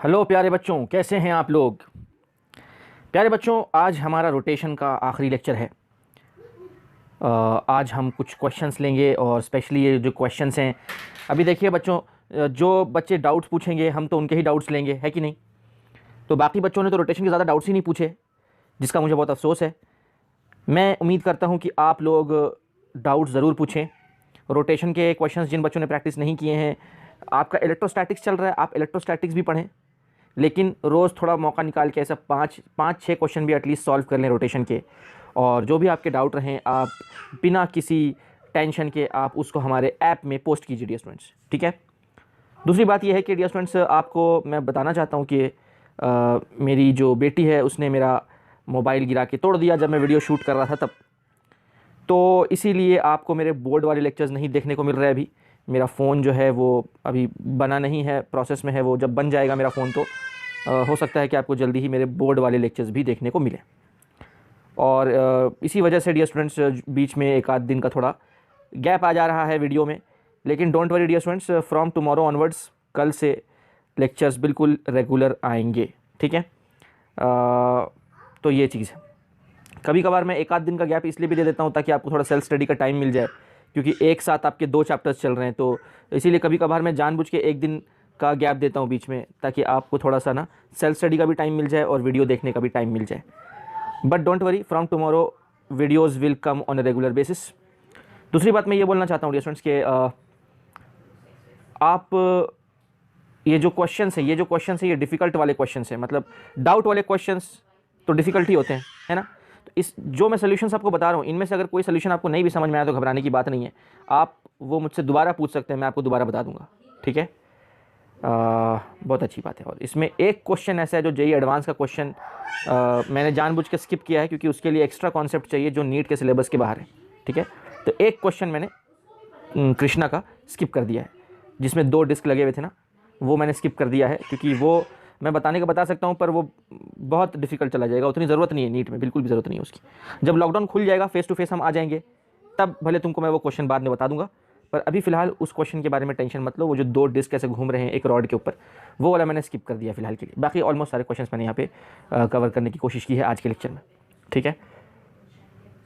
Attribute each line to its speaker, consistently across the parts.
Speaker 1: Hello प्यारे बच्चों, कैसे हैं आप लोग। प्यारे बच्चों, आज हमारा रोटेशन का आखिरी लेक्चर है। आज हम कुछ क्वेश्चंस लेंगे और स्पेशली ये जो क्वेश्चंस हैं, अभी देखिए बच्चों, जो बच्चे डाउट्स पूछेंगे हम तो उनके ही डाउट्स लेंगे, है कि नहीं। तो बाकी बच्चों ने तो रोटेशन के ज़्यादा डाउट्स ही नहीं पूछे, जिसका मुझे बहुत अफसोस है। मैं उम्मीद करता हूँ कि आप लोग डाउट्स ज़रूर पूछें। रोटेशन के क्वेश्चंस जिन बच्चों ने प्रैक्टिस नहीं किए हैं, आपका इलेक्ट्रोस्टैटिक्स चल रहा है, आप इलेक्ट्रोस्टैटिक्स भी पढ़ें, लेकिन रोज़ थोड़ा मौका निकाल के ऐसा पाँच छः क्वेश्चन भी एटलीस्ट सॉल्व कर लें रोटेशन के। और जो भी आपके डाउट रहें, आप बिना किसी टेंशन के आप उसको हमारे ऐप में पोस्ट कीजिए डियर स्टूडेंट्स, ठीक है। दूसरी बात यह है कि डियर स्टूडेंट्स, आपको मैं बताना चाहता हूँ कि मेरी जो बेटी है उसने मेरा मोबाइल गिरा के तोड़ दिया जब मैं वीडियो शूट कर रहा था तब। तो इसीलिए आपको मेरे बोर्ड वाले लेक्चर्स नहीं देखने को मिल रहे। अभी मेरा फ़ोन जो है वो अभी बना नहीं है, प्रोसेस में है वो। जब बन जाएगा मेरा फ़ोन तो हो सकता है कि आपको जल्दी ही मेरे बोर्ड वाले लेक्चर्स भी देखने को मिले। और इसी वजह से डियर स्टूडेंट्स, बीच में एक आध दिन का थोड़ा गैप आ जा रहा है वीडियो में, लेकिन don't worry dear students, from tomorrow onwards, कल से लेक्चर्स बिल्कुल रेगुलर आएंगे, ठीक है। तो ये चीज़ है। कभी कभार मैं एक आध दिन का गैप इसलिए भी दे देता हूँ ताकि आपको थोड़ा सेल्फ स्टडी का टाइम मिल जाए, क्योंकि एक साथ आपके 2 चैप्टर्स चल रहे हैं। तो इसीलिए कभी कभार मैं जानबूझ के एक दिन का गैप देता हूँ बीच में, ताकि आपको थोड़ा सा ना सेल्फ स्टडी का भी टाइम मिल जाए और वीडियो देखने का भी टाइम मिल जाए। But don't worry, from tomorrow videos will come on a regular basis. दूसरी बात मैं ये बोलना चाहता हूँ डियर स्टूडेंट्स के आप ये जो क्वेश्चंस है ये डिफ़िकल्ट वाले क्वेश्चंस हैं, मतलब डाउट वाले क्वेश्चंस तो डिफ़िकल्ट ही होते हैं, है ना। तो इस जो मैं सॉल्यूशंस आपको बता रहा हूँ, इनमें से अगर कोई सॉल्यूशन आपको नहीं भी समझ में आया तो घबराने की बात नहीं है, आप वो मुझसे दोबारा पूछ सकते हैं, मैं आपको दोबारा बता दूंगा, ठीक है। बहुत अच्छी बात है। और इसमें एक क्वेश्चन ऐसा है जो जेईई एडवांस का क्वेश्चन मैंने जानबूझ के स्किप किया है, क्योंकि उसके लिए एक्स्ट्रा कॉन्सेप्ट चाहिए जो नीट के सिलेबस के बाहर है, ठीक है। तो एक क्वेश्चन मैंने कृष्णा का स्किप कर दिया है, जिसमें 2 डिस्क लगे हुए थे ना, वो मैंने स्किप कर दिया है, क्योंकि वो मैं बताने का बता सकता हूँ पर वो बहुत डिफिकल्ट चला जाएगा, उतनी ज़रूरत नहीं है नीट में, बिल्कुल भी ज़रूरत नहीं है उसकी। जब लॉकडाउन खुल जाएगा, फेस टू फेस हम आ जाएंगे, तब भले तुमको मैं वो क्वेश्चन बाद में बता दूंगा, पर अभी फिलहाल उस क्वेश्चन के बारे में टेंशन मत लो। वो जो 2 डिस्क ऐसे घूम रहे हैं एक रॉड के ऊपर, वो वाला मैंने स्किप कर दिया फिलहाल के लिए। बाकी ऑलमोस्ट सारे क्वेश्चन मैंने यहाँ पे कवर करने की कोशिश की है आज के लेक्चर में, ठीक है।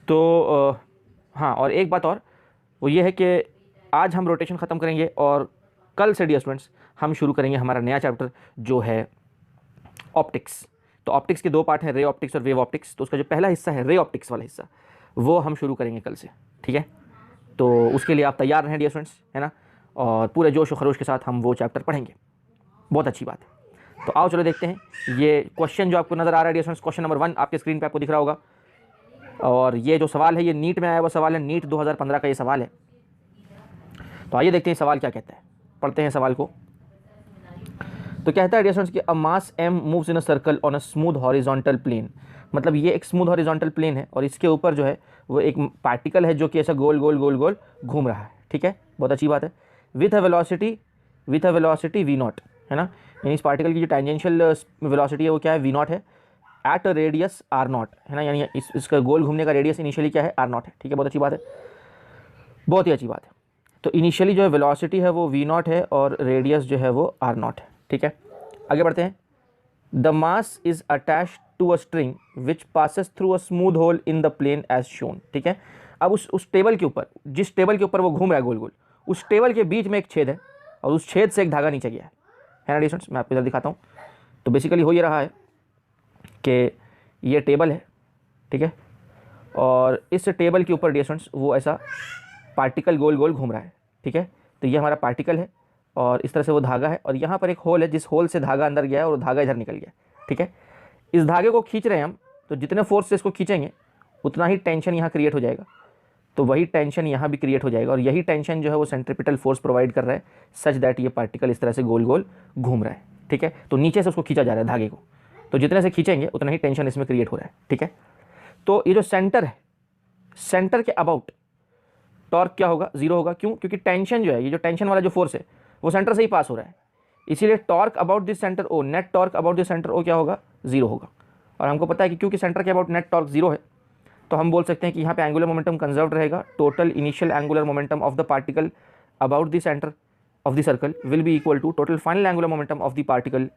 Speaker 1: तो हाँ, और एक बात और, वो ये है कि आज हम रोटेशन ख़त्म करेंगे और कल से डियर स्टूडेंट्स हम शुरू करेंगे हमारा नया चैप्टर जो है ऑप्टिक्स। तो ऑप्टिक्स के 2 पार्ट हैं, रे ऑप्टिक्स और वेव ऑप्टिक्स। तो उसका जो पहला हिस्सा है रे ऑप्टिक्स वाला हिस्सा, वो हम शुरू करेंगे कल से, ठीक है। तो उसके लिए आप तैयार रहें डियर स्टूडेंट्स, है ना, और पूरे जोश और खरोश के साथ हम वो चैप्टर पढ़ेंगे। बहुत अच्छी बात है। तो आओ चलो देखते हैं ये क्वेश्चन जो आपको नज़र आ रहा है डियर स्टूडेंट्स, क्वेश्चन नंबर 1 आपके स्क्रीन पर आपको दिख रहा होगा। और ये जो सवाल है ये नीट में आया हुआ सवाल है, नीट 2015 का ये सवाल है। तो आइए देखते हैं सवाल क्या कहता है, पढ़ते हैं सवाल को। तो कहता है डियर स्टूडेंट्स कि a mass m moves in a circle on a smooth horizontal plane. मतलब ये एक स्मूथ हॉरिजॉन्टल प्लेन है और इसके ऊपर जो है वो एक पार्टिकल है जो कि ऐसा गोल गोल गोल गोल घूम रहा है, ठीक है। बहुत अच्छी बात है। With a velocity v not, है ना। यानी इस पार्टिकल की जो टेंजेंशियल वेलोसिटी है वो क्या है, v नॉट है। At a radius r not, है ना, यानी इसका गोल घूमने का रेडियस इनिशियली क्या है, r नॉट है, ठीक है। बहुत अच्छी बात है, बहुत ही अच्छी बात है। तो इनिशियली जो है वेलोसिटी है वो v नॉट है और रेडियस जो है वो r नॉट है, ठीक है। आगे बढ़ते हैं। The mass is attached to a string which passes through a smooth hole in the plane as shown, ठीक है। अब उस टेबल के ऊपर, जिस टेबल के ऊपर वो घूम रहा है गोल गोल, उस टेबल के बीच में एक छेद है और उस छेद से एक धागा नीचे गया है ना डिस्टेंस। मैं आपको इधर दिखाता हूँ। तो बेसिकली हो ये रहा है कि ये टेबल है, ठीक है, और इस टेबल के ऊपर डिस्टेंस वो ऐसा पार्टिकल गोल गोल घूम रहा है, ठीक है। तो ये हमारा पार्टिकल है और इस तरह से वो धागा है और यहाँ पर एक होल है, जिस होल से धागा अंदर गया है और धागा इधर निकल गया, ठीक है। इस धागे को खींच रहे हैं हम, तो जितने फोर्स से इसको खींचेंगे उतना ही टेंशन यहाँ क्रिएट हो जाएगा, तो वही टेंशन यहाँ भी क्रिएट हो जाएगा और यही टेंशन जो है वो सेंट्रीपिटल फोर्स प्रोवाइड कर रहा है सच दैट ये पार्टिकल इस तरह से गोल गोल घूम रहा है, ठीक है। तो नीचे से उसको खींचा जा रहा है धागे को, तो जितने से खींचेंगे उतना ही टेंशन इसमें क्रिएट हो रहा है, ठीक है। तो ये जो सेंटर है, सेंटर के अबाउट टॉर्क क्या होगा, 0 होगा। क्यों? क्योंकि टेंशन जो है, ये जो टेंशन वाला जो फोर्स है वो सेंटर से ही पास हो रहा है, इसीलिए torque about this centre O, net torque about this centre O क्या होगा, 0 होगा। और हमको पता है कि क्योंकि सेंटर के अबाउट नेट टॉर्क 0 है, तो हम बोल सकते हैं कि यहाँ पे एंगुलर मोमेंटम कंजर्व रहेगा। Total initial angular momentum of the particle about the centre of the circle will be equal to total final angular momentum of the particle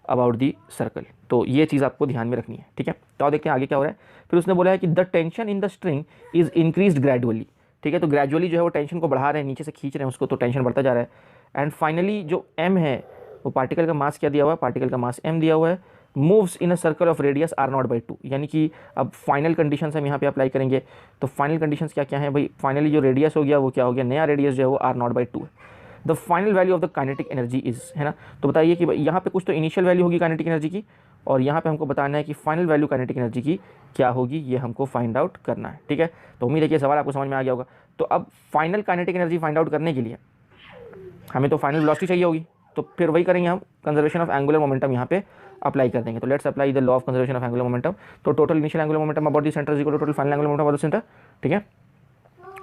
Speaker 1: about the circle. तो ये चीज़ आपको ध्यान में रखनी है, ठीक है। तो आप देखते हैं आगे क्या हो रहा है। फिर उसने बोला है कि the tension in the string is increase gradually, ठीक है। तो ग्रेजुअली जो है वो टेंशन को बढ़ा रहे हैं, नीचे से खींच रहे हैं उसको, तो टेंशन बढ़ता जा रहा है। एंड फाइनली जो m है वो पार्टिकल का मास क्या दिया हुआ है, पार्टिकल का मास m दिया हुआ है, moves in a circle of radius r0/2। यानी कि अब फाइनल कंडीशंस हम यहाँ पे अप्लाई करेंगे। तो फाइनल कंडीशंस क्या क्या है भाई, फाइनली जो रेडियस हो गया वो क्या हो गया, नया रेडियस जो है वो r0/2 है। The final value of the kinetic energy is, है ना। तो बताइए कि यहाँ पे कुछ तो इनिशियल वैल्यू होगी काइनेटिक एनर्जी की, और यहाँ पे हमको बताना है कि फाइनल वैल्यू काइनेटिक एनर्जी की क्या होगी, ये हमको फाइंड आउट करना है, ठीक है। तो उम्मीद है कि सवाल आपको समझ में आ गया होगा। तो अब final kinetic energy find out करने के लिए हमें तो फाइनल वेलोसिटी चाहिए होगी, तो फिर वही करेंगे हम, कंजर्वेशन ऑफ एंगुलर मोमेंटम यहाँ पे अप्लाई कर देंगे। तो let's apply the law of conservation of angular momentum. तो total initial angular momentum about the centre is equal to total final angular momentum about the centre, ठीक है।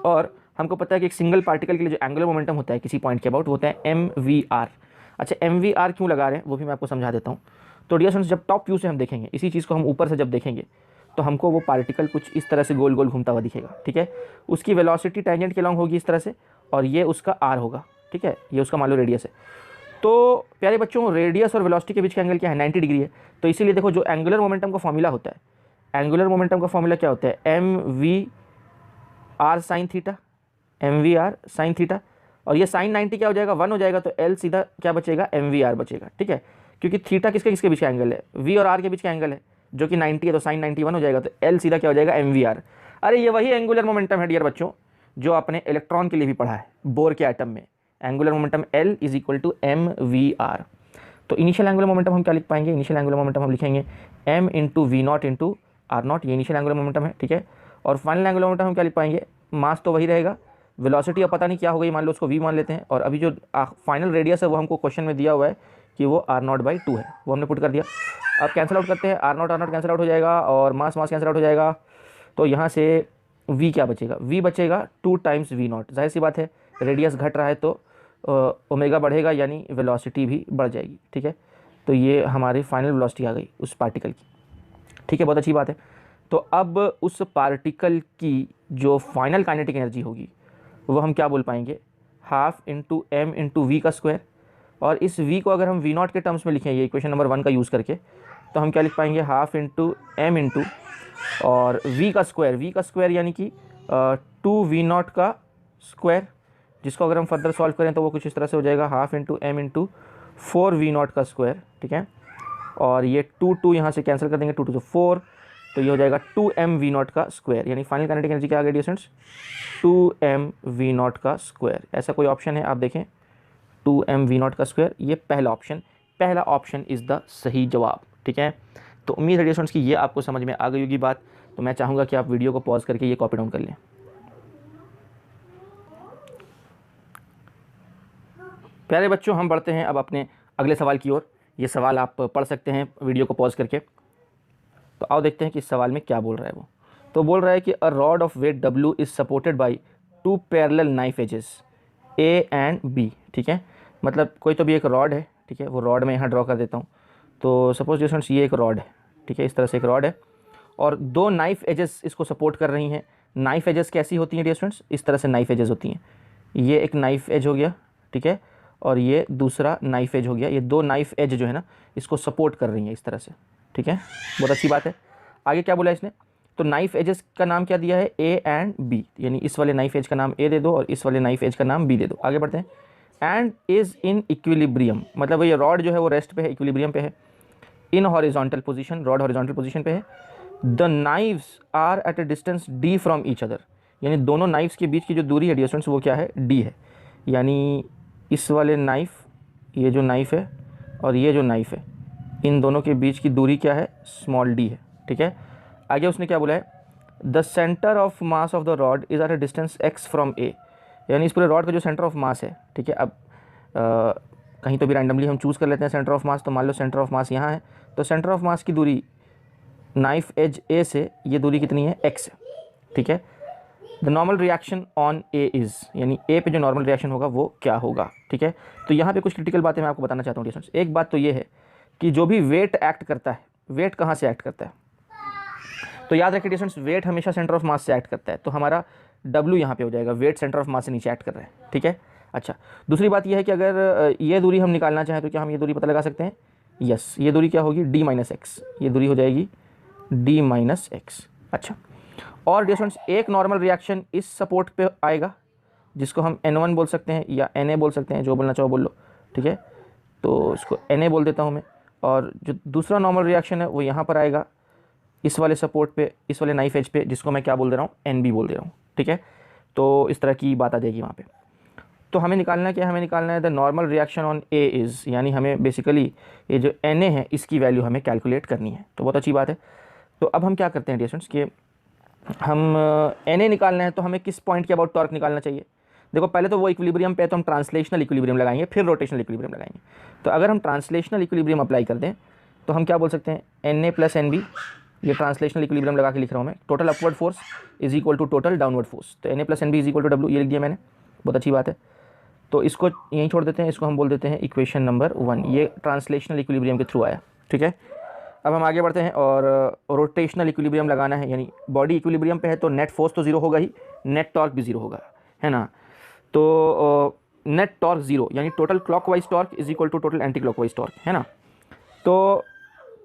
Speaker 1: और हमको पता है कि एक सिंगल पार्टिकल के लिए जो एंगुलर मोमेंटम होता है किसी पॉइंट के अबाउट, वो होता है MVR। अच्छा, MVR क्यों लगा रहे हैं वो भी मैं आपको समझा देता हूँ। तो डियर स्टूडेंट्स, जब टॉप व्यू से हम देखेंगे, इसी चीज़ को हम ऊपर से जब देखेंगे तो हमको वो पार्टिकल कुछ इस तरह से गोल गोल घूमता हुआ दिखेगा, ठीक है। उसकी वेलोसिटी टेंजेंट के लॉन्ग होगी इस तरह से, और ये उसका R होगा, ठीक है। ये उसका मान लो रेडियस है। तो प्यारे बच्चों, रेडियस और वेलोसिटी के बीच का एंगल क्या है, 90 डिग्री है। तो इसीलिए देखो, जो एंगुलर मोमेंटम का फॉर्मूला होता है, एंगुलर मोमेंटम का फॉर्मूला क्या होता है, MVR sine theta, MVR sine theta. और ये साइन 90 क्या हो जाएगा, 1 हो जाएगा। तो L सीधा क्या बचेगा, MVR बचेगा, ठीक है। क्योंकि थीटा किसके किसके बीच का एंगल है, V और R के बीच का एंगल है, जो कि 90 है। तो साइन 91 हो जाएगा। तो L सीधा क्या हो जाएगा, MVR। अरे ये वही एंगुलर मोमेंटम है डियर बच्चों जो आपने इलेक्ट्रॉन के लिए भी पढ़ा है, बोर के एटम में। Angular momentum L is equal to MVR। तो इनिशियल एंगुलर मोमेंटम हम क्या लिख पाएंगे, इनिशियल एंगुलर मोमेंटम हम लिखेंगे M into V0 into R0। ये इनिशियल एंगुलर मोमेंटम है, ठीक है। और फाइनल एंगुलर मोमेंटम हम क्या लिख पाएंगे, मास तो वही रहेगा, वेलोसिटी अब पता नहीं क्या हो गई, मान लो उसको V मान लेते हैं। और अभी जो फाइनल रेडियस है वो हमको क्वेश्चन में दिया हुआ है कि वो R0/2 है, वो हमने पुट कर दिया। अब कैंसिल आउट करते हैं, R0 कैंसिल आउट हो जाएगा और मास कैंसिल आउट हो जाएगा। तो यहाँ से V क्या बचेगा, V बचेगा 2 टाइम्स V0। जाहिर सी बात है, रेडियस घट रहा है तो ओमेगा बढ़ेगा, यानी वेलोसिटी भी बढ़ जाएगी, ठीक है। तो ये हमारी फाइनल वेलोसिटी आ गई उस पार्टिकल की, ठीक है। बहुत अच्छी बात है। तो अब उस पार्टिकल की जो फाइनल काइनेटिक एनर्जी होगी वो हम क्या बोल पाएंगे, half into M into V का स्क्वायर। और इस V को अगर हम V0 के टर्म्स में लिखें, ये इक्वेशन नंबर 1 का यूज़ करके, तो हम क्या लिख पाएंगे, हाफ इंटू M इंटू और V का स्क्वायर यानी कि 2V0 का स्क्वायर, जिसको अगर हम फर्दर सॉल्व करें तो वो कुछ इस तरह से हो जाएगा, half into M into 4V0 का स्क्वायर, ठीक है। और ये 2 यहाँ से कैंसिल कर देंगे, 2 2 4, तो ये हो जाएगा 2mV0 का स्क्वायर। यानी फाइनल काइनेटिक एनर्जी क्या आ गई डियर स्टूडेंट्स, 2mV0 का स्क्वायर। ऐसा कोई ऑप्शन है, आप देखें 2mV0 का स्क्वायर, ये पहला ऑप्शन इज़ द सही जवाब, ठीक है। तो उम्मीद है डियर स्टूडेंट्स कि ये आपको समझ में आ गई होगी बात। तो मैं चाहूँगा कि आप वीडियो को पॉज करके ये कॉपी डाउन कर लें। प्यारे बच्चों, हम बढ़ते हैं अब अपने अगले सवाल की ओर। ये सवाल आप पढ़ सकते हैं वीडियो को पॉज करके। तो आओ देखते हैं कि इस सवाल में क्या बोल रहा है वो। तो बोल रहा है कि a rod of weight W is supported by 2 parallel knife edges A and B, ठीक है। मतलब कोई तो भी एक रॉड है, ठीक है। वो रॉड मैं यहाँ ड्रॉ कर देता हूँ। तो सपोज डियर स्टूडेंट्स ये एक रॉड है, ठीक है। इस तरह से एक रॉड है और 2 नाइफ एजेस इसको सपोर्ट कर रही हैं। नाइफ एजेस कैसी होती हैं डियर स्टूडेंट्स, इस तरह से नाइफ एजेस होती हैं। ये एक नाइफ एज हो गया, ठीक है, और ये दूसरा नाइफ एज हो गया। ये 2 नाइफ एज जो है ना, इसको सपोर्ट कर रही हैं इस तरह से, ठीक है। बहुत अच्छी बात है। आगे क्या बोला इसने, तो नाइफ एजेस का नाम क्या दिया है, A एंड B। यानी इस वाले नाइफ एज का नाम A दे दो और इस वाले नाइफ एज का नाम B दे दो। आगे बढ़ते हैं। एंड इज़ इन इक्विलिब्रियम, मतलब ये रॉड जो है वो रेस्ट पे है, इक्विलिब्रियम पे है। In horizontal position, rod horizontal position पे है। The knives are at a distance D from each other, यानी दोनों नाइफ्स के बीच की जो दूरी है डियर स्टूडेंट्स वो क्या है, D है। यानी इस वाले नाइफ, ये जो नाइफ है और ये जो नाइफ है, इन दोनों के बीच की दूरी क्या है, स्मॉल d है, ठीक है। आगे उसने क्या बोला है, the centre of mass of the rod is eight a distance x from A, यानी इस पूरे रॉड का जो सेंटर ऑफ मास है, ठीक है। अब कहीं तो भी रैंडमली हम चूज़ कर लेते हैं सेंटर ऑफ मास। तो मान लो सेंटर ऑफ मास यहाँ है, तो सेंटर ऑफ मास की दूरी नाइफ एज A से ये दूरी कितनी है, x है, ठीक है। The normal reaction on A is, यानी A पे जो नॉर्मल रिएक्शन होगा वो क्या होगा, ठीक है। तो यहाँ पे कुछ क्रिटिकल बातें मैं आपको बताना चाहता हूँ डियर। एक बात तो ये है कि जो भी वेट एक्ट करता है, वेट कहाँ से एक्ट करता है, तो याद रखिए डियर, वेट हमेशा सेंटर ऑफ मास से एक्ट करता है। तो हमारा W यहाँ पे हो जाएगा, वेट सेंटर ऑफ मास से नीचे एक्ट कर रहा है, ठीक है। अच्छा, दूसरी बात यह है कि अगर ये दूरी हम निकालना चाहें तो क्या हम ये दूरी पता लगा सकते हैं, यस, ये दूरी क्या होगी, d माइनस एक्स, ये दूरी हो जाएगी d माइनस एक्स। अच्छा, और डियर स्टूडेंट्स एक नॉर्मल रिएक्शन इस सपोर्ट पे आएगा जिसको हम N1 बोल सकते हैं या Na बोल सकते हैं, जो बोलना चाहो बोल लो, ठीक है। तो इसको Na बोल देता हूँ मैं, और जो दूसरा नॉर्मल रिएक्शन है वो यहाँ पर आएगा इस वाले सपोर्ट पे, इस वाले नाइफ एज पे, जिसको मैं क्या बोल दे रहा हूँ, NB बोल दे रहा हूँ, ठीक है। तो इस तरह की बात आ जाएगी वहाँ पे। तो हमें निकालना क्या है, हमें निकालना है the normal reaction on A is, यानी हमें बेसिकली ये जो Na है इसकी वैल्यू हमें कैलकुलेट करनी है। तो बहुत अच्छी बात है। तो अब हम क्या करते हैं डियर स्टूडेंट्स कि हम Na निकालना है, तो हमें किस पॉइंट के अबाउट टॉर्क निकालना चाहिए। देखो पहले तो वो इक्विलिब्रियम पे है, तो हम ट्रांसलेशनल इक्विलिब्रियम लगाएंगे, फिर रोटेशनल इक्विलिब्रियम लगाएंगे। तो अगर हम ट्रांसलेशनल इक्विलिब्रियम अप्लाई कर दें तो हम क्या बोल सकते हैं, Na प्लस NB, ये ट्रांसलेशनल इक्विलिब्रियम लगा के लिख रहा हूँ मैं, total upward force is equal to total downward force. तो Na plus NB is equal to W, ये लिख दिया मैंने, बहुत अच्छी बात है। तो इसको यहीं छोड़ देते हैं, इसको हम बोल देते हैं इक्वेशन नंबर 1। ये ट्रांसलेशनल इक्विलिब्रियम के थ्रू आया, ठीक है। अब हम आगे बढ़ते हैं और रोटेशनल इक्विलिब्रियम लगाना है, यानी बॉडी इक्विलिब्रियम पे है तो नेट फोर्स तो जीरो होगा ही, नेट टॉर्क भी जीरो होगा, है ना। तो नेट टॉर्क जीरो, यानी total clockwise torque is equal to total anticlockwise torque, है ना। तो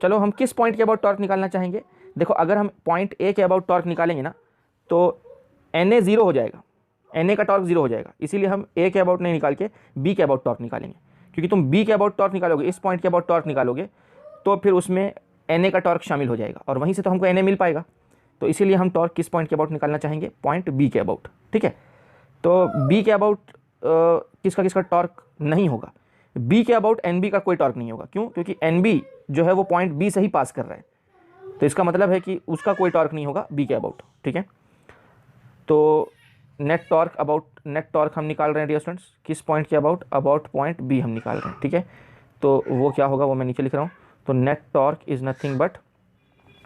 Speaker 1: चलो हम किस पॉइंट के अबाउट टॉर्क निकालना चाहेंगे। देखो अगर हम पॉइंट ए के अबाउट टॉर्क निकालेंगे ना तो Na जीरो हो जाएगा, Na का टॉर्क जीरो हो जाएगा, इसीलिए हम ए के अबाउट नहीं निकाल के बी के अबाउट टॉर्क निकालेंगे। क्योंकि तुम बी के अबाउट टॉर्क निकालोगे, इस पॉइंट के अबाउट टॉर्क निकालोगे, तो फिर उसमें Na का टॉर्क शामिल हो जाएगा और वहीं से तो हमको Na मिल पाएगा। तो इसीलिए हम टॉर्क किस पॉइंट के अबाउट निकालना चाहेंगे, पॉइंट बी के अबाउट, ठीक है। तो बी के अबाउट किसका किसका टॉर्क नहीं होगा, बी के अबाउट NB का कोई टॉर्क नहीं होगा। क्यों, क्योंकि NB जो है वो पॉइंट बी से ही पास कर रहा है, तो इसका मतलब है कि उसका कोई टॉर्क नहीं होगा बी के अबाउट, ठीक है। तो net torque about, net torque हम निकाल रहे हैं डियर स्टूडेंट्स किस पॉइंट के अबाउट, अबाउट पॉइंट बी हम निकाल रहे हैं, ठीक है। तो वो क्या होगा वो मैं नीचे लिख रहा हूँ। तो net torque is nothing but,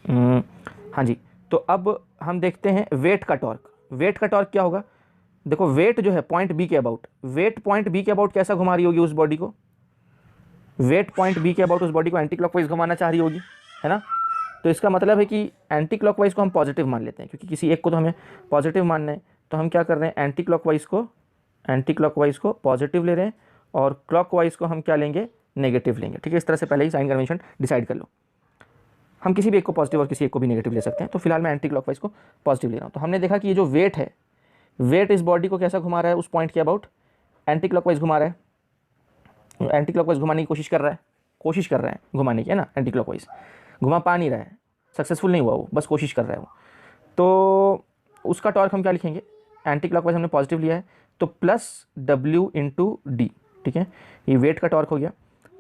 Speaker 1: हाँ जी। तो अब हम देखते हैं वेट का टॉर्क, वेट का टॉर्क क्या होगा। देखो वेट जो है पॉइंट बी के अबाउट, वेट पॉइंट बी के अबाउट कैसा घुमा रही होगी उस बॉडी को, वेट पॉइंट बी के अबाउट उस बॉडी को एंटी क्लॉकवाइज घुमाना चाह रही होगी, है ना। तो इसका मतलब है कि एंटी क्लॉकवाइज को हम पॉजिटिव मान लेते हैं, क्योंकि किसी एक को तो हमें पॉजिटिव मानना है। तो हम क्या कर रहे हैं, एंटी क्लॉकवाइज को पॉजिटिव ले रहे हैं और क्लॉकवाइज को हम क्या लेंगे, नेगेटिव लेंगे, ठीक है। इस तरह से पहले ही साइन कन्वेंशन डिसाइड कर लो। हम किसी भी एक को पॉजिटिव और किसी एक को भी नेगेटिव ले सकते हैं। तो फिलहाल मैं एंटी क्लॉकवाइज को पॉजिटिव ले रहा हूँ। तो हमने देखा कि ये जो वेट है, वेट इस बॉडी को कैसा घुमा रहा है उस पॉइंट के अबाउट, एंटी क्लॉकवाइज घुमा रहा है, एंटी क्लॉकवाइज घुमाने की कोशिश कर रहा है घुमाने की, है ना। एंटी क्लॉकवाइज घुमा पा नहीं रहा है, सक्सेसफुल नहीं हुआ वो, बस कोशिश कर रहा है वो। तो उसका टॉर्क हम क्या लिखेंगे, एंटी क्लॉकवाइज हमने पॉजिटिव लिया है तो प्लस W इंटू डी, ठीक है। ये वेट का टॉर्क हो गया।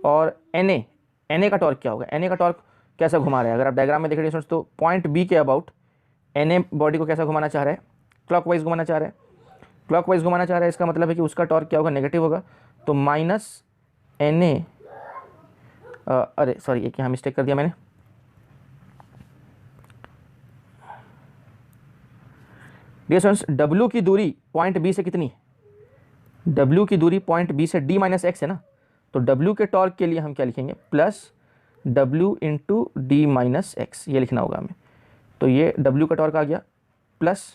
Speaker 1: और Na का टॉर्क क्या होगा, Na का टॉर्क कैसा घुमा रहा है, अगर आप डायग्राम में देख रहे हैं तो पॉइंट बी के अबाउट Na बॉडी को कैसा घुमाना चाह रहा है, क्लॉकवाइज घुमाना चाह रहा है, क्लॉकवाइज घुमाना चाह रहा है। इसका मतलब है कि उसका टॉर्क क्या होगा, नेगेटिव होगा। तो माइनस Na, अरे सॉरी एक यहाँ मिस्टेक कर दिया मैंने, डियर स्टूडेंट्स W की दूरी पॉइंट बी से कितनी है, W की दूरी पॉइंट बी से D माइनस एक्स है ना। तो W के टॉर्क के लिए हम क्या लिखेंगे, plus W into D minus x, ये लिखना होगा हमें। तो ये W का टॉर्क आ गया प्लस,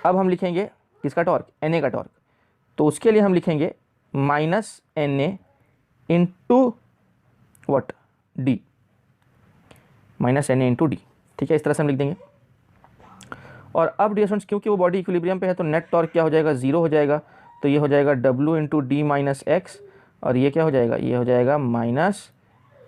Speaker 1: अब हम लिखेंगे किसका टॉर्क, Na का टॉर्क। तो उसके लिए हम लिखेंगे minus Na into what D, minus Na into D, ठीक है। इस तरह से हम लिख देंगे। और अब डियर स्टूडेंट्स क्योंकि वो बॉडी इक्विलिब्रियम पे है तो नेट टॉर्क क्या हो जाएगा, जीरो हो जाएगा। तो ये हो जाएगा W into D minus X, और ये क्या हो जाएगा, ये हो जाएगा माइनस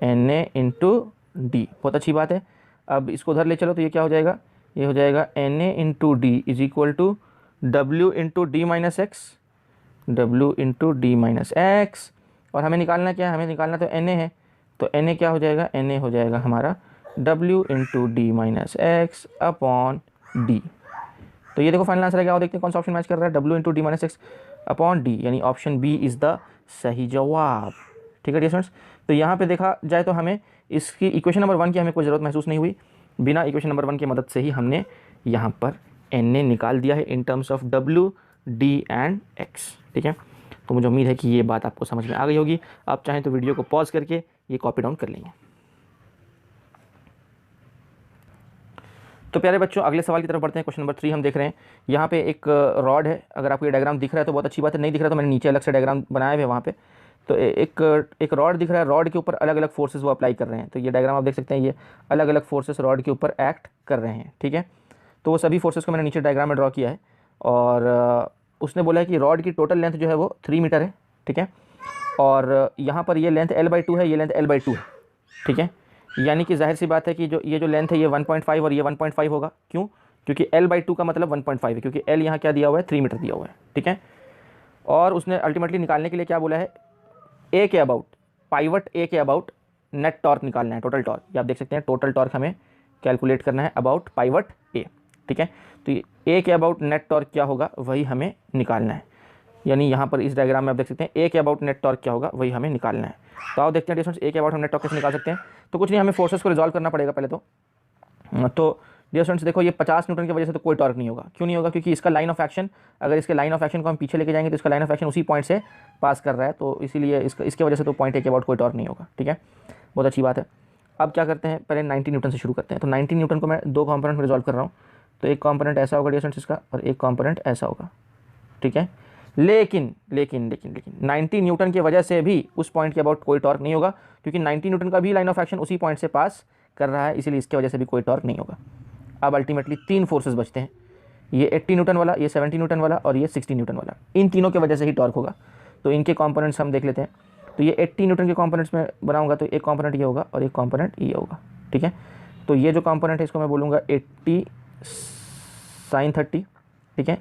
Speaker 1: Na इंटू डी। बहुत अच्छी बात है। अब इसको उधर ले चलो तो ये क्या हो जाएगा, ये हो जाएगा Na into D is equal to W into D minus X, W into D minus X. और हमें निकालना क्या है, हमें निकालना तो Na है। तो Na क्या हो जाएगा, Na हो जाएगा हमारा W into D minus x upon D. तो ये देखो फाइनल आंसर है क्या हो, देखते हैं कौन सा ऑप्शन मैच कर रहा है, W into D minus x upon D, यानी ऑप्शन बी इज़ द सही जवाब, ठीक है डियर स्टूडेंट्स। तो यहाँ पे देखा जाए तो हमें इसकी इक्वेशन नंबर 1 की हमें कोई ज़रूरत महसूस नहीं हुई, बिना इक्वेशन नंबर 1 की मदद से ही हमने यहाँ पर Na निकाल दिया है in terms of W, D and X, ठीक है। तो मुझे उम्मीद है कि ये बात आपको समझ में आ गई होगी। आप चाहें तो वीडियो को पॉज करके ये कॉपी डाउन कर लेंगे। तो प्यारे बच्चों अगले सवाल की तरफ बढ़ते हैं। क्वेश्चन नंबर 3 हम देख रहे हैं। यहाँ पे एक रॉड है, अगर आपको ये डायग्राम दिख रहा है तो बहुत अच्छी बात है, नहीं दिख रहा तो मैंने नीचे अलग से डायग्राम बनाया हुआ है वहाँ पे। तो एक रॉड दिख रहा है, रॉड के ऊपर अलग अलग फोर्सेस वो अप्लाई कर रहे हैं। तो ये डायग्राम आप देख सकते हैं, ये अलग अलग फोर्सेस रॉड के ऊपर एक्ट कर रहे हैं, ठीक है। तो वो सभी फोर्सेस को मैंने नीचे डायग्राम में ड्रॉ किया है, और उसने बोला है कि रॉड की टोटल लेंथ जो है वो 3 मीटर है, ठीक है। और यहाँ पर ये लेंथ L/2 है, ये लेंथ L/2 है, ठीक है। यानी कि जाहिर सी बात है कि ये जो लेंथ है ये 1.5 और ये 1.5 होगा। क्यों? क्योंकि L/2 का मतलब 1.5 है, क्योंकि L यहाँ क्या दिया हुआ है, 3 मीटर दिया हुआ है, ठीक है। और उसने अल्टीमेटली निकालने के लिए क्या बोला है, ए के अबाउट, पाइवट ए के अबाउट नेट टॉर्क निकालना है, टोटल टॉर्क। ये आप देख सकते हैं, टोटल टॉर्क हमें कैलकुलेट करना है अबाउट पाइवट ए, ठीक है। तो ए के अबाउट नेट टॉर्क क्या होगा वही हमें निकालना है। यानी यहाँ पर इस डायग्राम में आप देख सकते हैं ए के अबाउट नेट टॉर्क क्या होगा वही हमें निकालना है। तो आप देखते हैं डियर स्टूडेंट्स, ए के अबाउट हम नेट टॉर्क कैसे निकाल सकते हैं। तो कुछ नहीं, हमें फोर्सेस को रिजॉल्व करना पड़ेगा पहले तो डियर स्टूडेंट्स देखो, ये 50 न्यूटन की वजह से तो कोई टॉर्क नहीं होगा। क्यों नहीं होगा? क्योंकि इसका लाइन ऑफ एक्शन, अगर इसके लाइन ऑफ एक्शन को हम पीछे लेके जाएंगे तो इसका लाइन ऑफ एक्शन उसी पॉइंट से पास कर रहा है, तो इसीलिए इसके वजह से तो पॉइंट ए के अबाउट कोई टॉर्क नहीं होगा, ठीक है। बहुत अच्छी बात है। अब क्या करते हैं, पहले 90 न्यूटन से शुरू करते हैं। तो 90 न्यूटन को मैं 2 कॉम्पोनेंट में रिजॉल्व कर रहा हूँ। तो एक कॉम्पोनेंट ऐसा होगा डियर स्टूडेंट्स इसका, और एक कॉम्पोनेंट ऐसा होगा, ठीक है। लेकिन 90 न्यूटन की वजह से भी उस पॉइंट के अबाउट कोई टॉर्क नहीं होगा, क्योंकि 90 न्यूटन का भी लाइन ऑफ एक्शन उसी पॉइंट से पास कर रहा है, इसीलिए इसकी वजह से भी कोई टॉर्क नहीं होगा। अब अल्टीमेटली 3 फोर्सेस बचते हैं, ये 80 न्यूटन वाला, ये 70 न्यूटन वाला और ये 60 न्यूटन वाला। इन तीनों की वजह से ही टॉर्क होगा। तो इनके कंपोनेंट्स हम देख लेते हैं। तो ये 80 न्यूटन के कंपोनेंट्स में बनाऊंगा, तो एक कंपोनेंट ये होगा और एक कंपोनेंट ये होगा, ठीक है। तो ये जो कंपोनेंट है इसको मैं बोलूँगा 80 sin 30, ठीक है।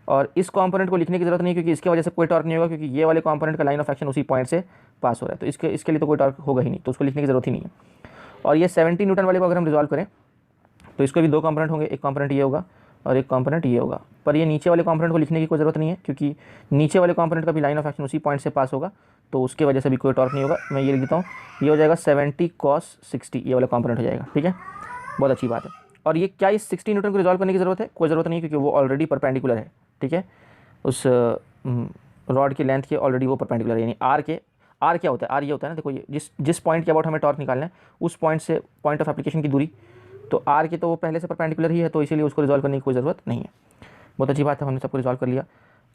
Speaker 1: और इस कंपोनेंट को लिखने की ज़रूरत नहीं, क्योंकि इसके वजह से कोई टॉर्क नहीं होगा, क्योंकि ये वाले कंपोनेंट का लाइन ऑफ एक्शन उसी पॉइंट से पास हो रहा है। तो इसके लिए तो कोई टॉर्क होगा ही नहीं, तो उसको लिखने की ज़रूरत ही नहीं है। और ये 70 न्यूटन वाले को अगर हम रिजॉल्व करें तो इसको भी 2 कंपोनेंट होंगे, एक कंपोनेंट ये होगा और एक कंपोनेंट ये होगा। पर ये नीचे वाले कंपोनेंट को लिखने की कोई ज़रूरत नहीं है, क्योंकि नीचे वाले कंपोनेंट का भी लाइन ऑफ एक्शन उसी पॉइंट से पास होगा, तो उसके वजह से भी कोई टॉर्क नहीं होगा। मैं ये लिख देता हूँ, ये हो जाएगा 70 cos 60, ये वाला कंपोनेंट हो जाएगा, ठीक है। बहुत अच्छी बात है। और ये क्या इस 60 न्यूटन को रिजॉल्व करने की ज़रूरत है? कोई ज़रूरत नहीं है, क्योंकि वो ऑलरेडी परपेंडिकुलर है, ठीक है। उस रॉड की लेंथ के ऑलरेडी वो परपेंडिकुलर है। यानी आर क्या होता है? आर ये होता है ना, देखो ये जिस पॉइंट के अबाउट हमें टॉर्क निकालना है उस पॉइंट से पॉइंट ऑफ एप्लीकेशन की दूरी, तो आर के तो वो पहले से परपेंडिकुलर ही है, तो इसीलिए उसको रिजॉल्व करने की कोई ज़रूरत नहीं है। बहुत अच्छी बात है, हमने सबको रिजॉल्व कर लिया।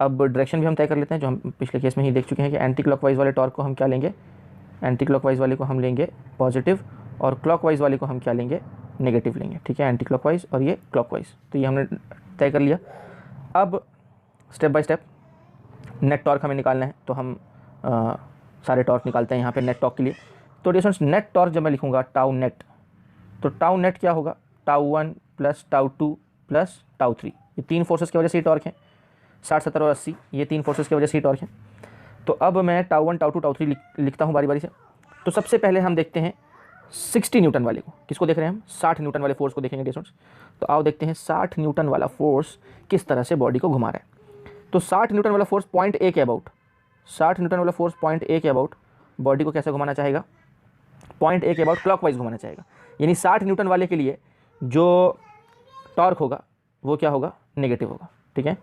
Speaker 1: अब डायरेक्शन भी हम तय कर लेते हैं, जो हम पिछले केस में ही देख चुके हैं कि एंटी क्लॉकवाइज वाले टॉर्क को हम क्या लेंगे, एंटी क्लॉकवाइज वाले को हम लेंगे पॉजिटिव, और क्लॉकवाइज वाले को हम क्या लेंगे, नेगेटिव लेंगे, ठीक है। एंटी क्लॉकवाइज और ये क्लॉकवाइज, तो ये हमने तय कर लिया। अब step by step net torque हमें निकालना है, तो हम सारे टॉर्क निकालते हैं यहाँ पे नेट टॉर्क के लिए। तो डियर स्टूडेंट्स, नेट टॉर्क जब मैं लिखूँगा टाउ नेट, तो टाउ नेट क्या होगा, टाउ 1 + टाउ 2 + टाउ 3। ये 3 फोर्सेस की वजह से ही टॉर्क है, 60, 70 और 80, ये 3 फोर्सेस की वजह से ही टॉर्क है। तो अब मैं टाउ 1, टाउ 2, टाउ 3 लिखता हूँ बारी बारी से। तो सबसे पहले हम देखते हैं 60 न्यूटन वाले को। किसको देख रहे हैं हम? 60 न्यूटन वाले फोर्स को देखेंगे डियर स्टूडेंट्स। तो आओ देखते हैं 60 न्यूटन वाला फोर्स किस तरह से बॉडी को घुमा रहा है। तो 60 न्यूटन वाला फोर्स पॉइंट ए के अबाउट, 60 न्यूटन वाला फोर्स पॉइंट ए के अबाउट बॉडी को कैसे घुमाना चाहेगा, पॉइंट ए के अबाउट क्लॉकवाइज घुमाना चाहेगा। यानी 60 न्यूटन वाले के लिए जो टॉर्क होगा वो क्या होगा, नेगेटिव होगा, ठीक है।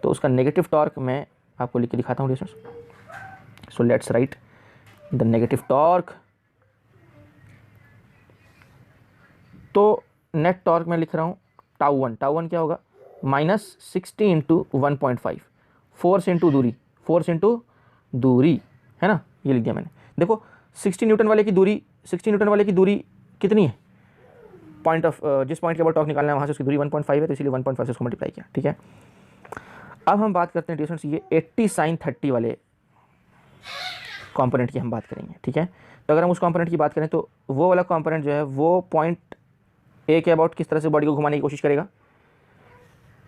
Speaker 1: तो उसका नेगेटिव टॉर्क मैं आपको लिख के दिखाता हूँ dear students. So let's write the negative torque. तो नेट टॉर्क में लिख रहा हूँ टाउ 1 क्या होगा, -60 × 1.5, फोर्स इंटू दूरी, है ना, ये लिख दिया मैंने। देखो 60 न्यूटन वाले की दूरी कितनी है, पॉइंट ऑफ जिस पॉइंट के ऊपर टॉर्क निकालना है वहाँ से उसकी दूरी 1.5 है, तो इसीलिए 1.5 से उसको मल्टीप्लाई किया, ठीक है। अब हम बात करते हैं डियर स्टूडेंट्स, ये 80 sin 30 वाले कंपोनेंट की हम बात करेंगे, ठीक है। तो अगर हम उस कंपोनेंट की बात करें तो वो वाला कंपोनेंट जो है वो पॉइंट ए के अबाउट किस तरह से बॉडी को घुमाने की कोशिश करेगा,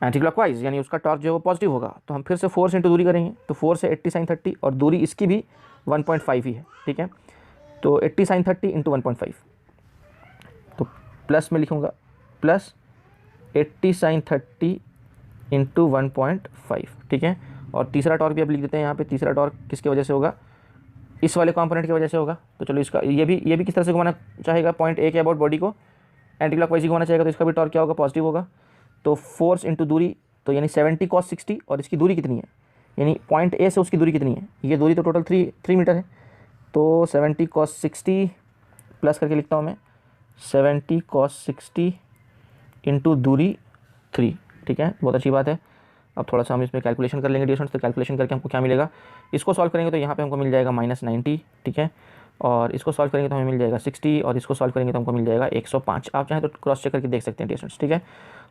Speaker 1: एंटी क्लॉकवाइज, यानी उसका टॉर्क जो है वो पॉजिटिव होगा। तो हम फिर से फोर्स इंटू दूरी करेंगे, तो फोर्स है 80 sin 30 और दूरी इसकी भी 1.5 ही है, ठीक है। तो 80 sin 30 × 1.5, तो प्लस में लिखूँगा प्लस 80 sin 30 × 1.5, ठीक है। और तीसरा टॉर्क भी अब लिख देते हैं यहाँ पे। तीसरा टॉर्क किसकी वजह से होगा, इस वाले कंपोनेंट की वजह से होगा। तो चलो इसका ये भी किस तरह से घुमाना चाहेगा, पॉइंट ए के अबाउट बॉडी को एंटी क्लॉकवाइज ही घुमाना चाहेगा, तो इसका भी टॉर्क क्या होगा, पॉजिटिव होगा। तो फोर्स इंटू दूरी, तो यानी 70 cos 60, और इसकी दूरी कितनी है, यानी पॉइंट ए से उसकी दूरी कितनी है, ये दूरी तो टोटल 3 मीटर है। तो 70 cos 60 प्लस करके लिखता हूँ मैं 70 cos 60 × दूरी 3, ठीक है। बहुत अच्छी बात है। अब थोड़ा सा हम इसमें कैलकुलेशन कर लेंगे डिस्टेंस, तो कैलकुलेशन करके हमको क्या मिलेगा, इसको सॉल्व करेंगे तो यहाँ पे हमको मिल जाएगा -90, ठीक है, और इसको सॉल्व करेंगे तो हमें मिल जाएगा 60, और इसको सॉल्व करेंगे तो हमको मिल जाएगा 105। आप चाहें तो क्रॉस चेक करके देख सकते हैं डिस्टेंस, ठीक है।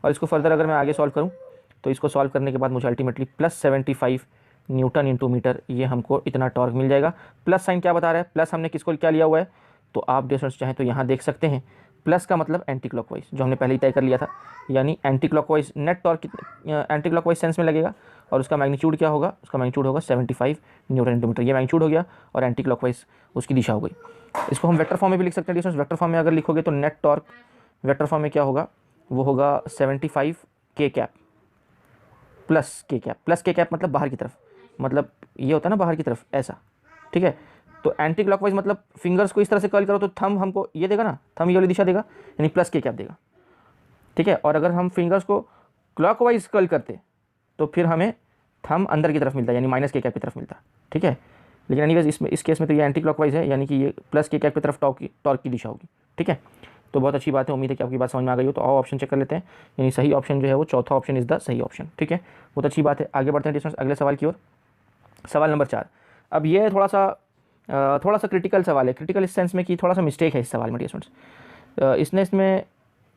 Speaker 1: और इसको फर्दर अगर मैं आगे सॉल्व करूँ तो इसको सॉल्व करने के बाद मुझे अल्टीमेटली +75 न्यूटन इंटू मीटर, ये हमको इतना टॉर्क मिल जाएगा। प्लस साइन क्या बता रहा है, प्लस हमने किसको क्या लिया हुआ है, तो आप डिस्टेंस चाहें तो यहाँ देख सकते हैं, प्लस का मतलब एंटी क्लॉकवाइज, जो हमने पहले ही तय कर लिया था, यानी anti clockwise net torque anti clockwise sense में लगेगा, और उसका मैग्नीट्यूड क्या होगा, उसका मैग्नीट्यूड होगा 75 न्यूटन इंटू मीटर। ये मैग्नीट्यूड हो गया और एंटी क्लॉकवाइज उसकी दिशा हो गई। इसको हम वेक्टर फॉर्म में भी लिख सकते हैं डिस्टेंस। वेक्टर फॉर्म में अगर लिखोगे तो नेट टॉर्क वेक्टर फॉर्म में क्या होगा, वो होगा 75 के कैप प्लस के कैप। प्लस के कैप मतलब बाहर की तरफ, मतलब ये होता है ना बाहर की तरफ ऐसा, ठीक है। तो एंटी क्लॉकवाइज मतलब फिंगर्स को इस तरह से कर्ल करो तो थंब हमको ये देगा ना, थंब ये वाली दिशा देगा, यानी प्लस के कैप देगा, ठीक है। और अगर हम फिंगर्स को क्लॉकवाइज कर्ल करते तो फिर हमें थंब अंदर की तरफ मिलता है, यानी माइनस के कैप की तरफ मिलता, ठीक है। लेकिन एनीवेज इसमें इस केस में तो ये एंटी क्लॉकवाइज है, यानी कि ये प्लस के कैप की तरफ टॉर्क की दिशा होगी, ठीक है। तो बहुत अच्छी बात है, उम्मीद है कि आपकी बात समझ में आ गई हो। तो आओ ऑप्शन चेक कर लेते हैं, यानी सही ऑप्शन जो है वो चौथा ऑप्शन इज़ द सही ऑप्शन, ठीक है। बहुत अच्छी बात है, आगे बढ़ते हैं डिस्टेंस अगले सवाल की ओर। सवाल नंबर 4। अब ये थोड़ा सा क्रिटिकल सवाल है, क्रिटिकल इस सेंस में कि थोड़ा सा मिस्टेक है इस सवाल में डिस्टेंस।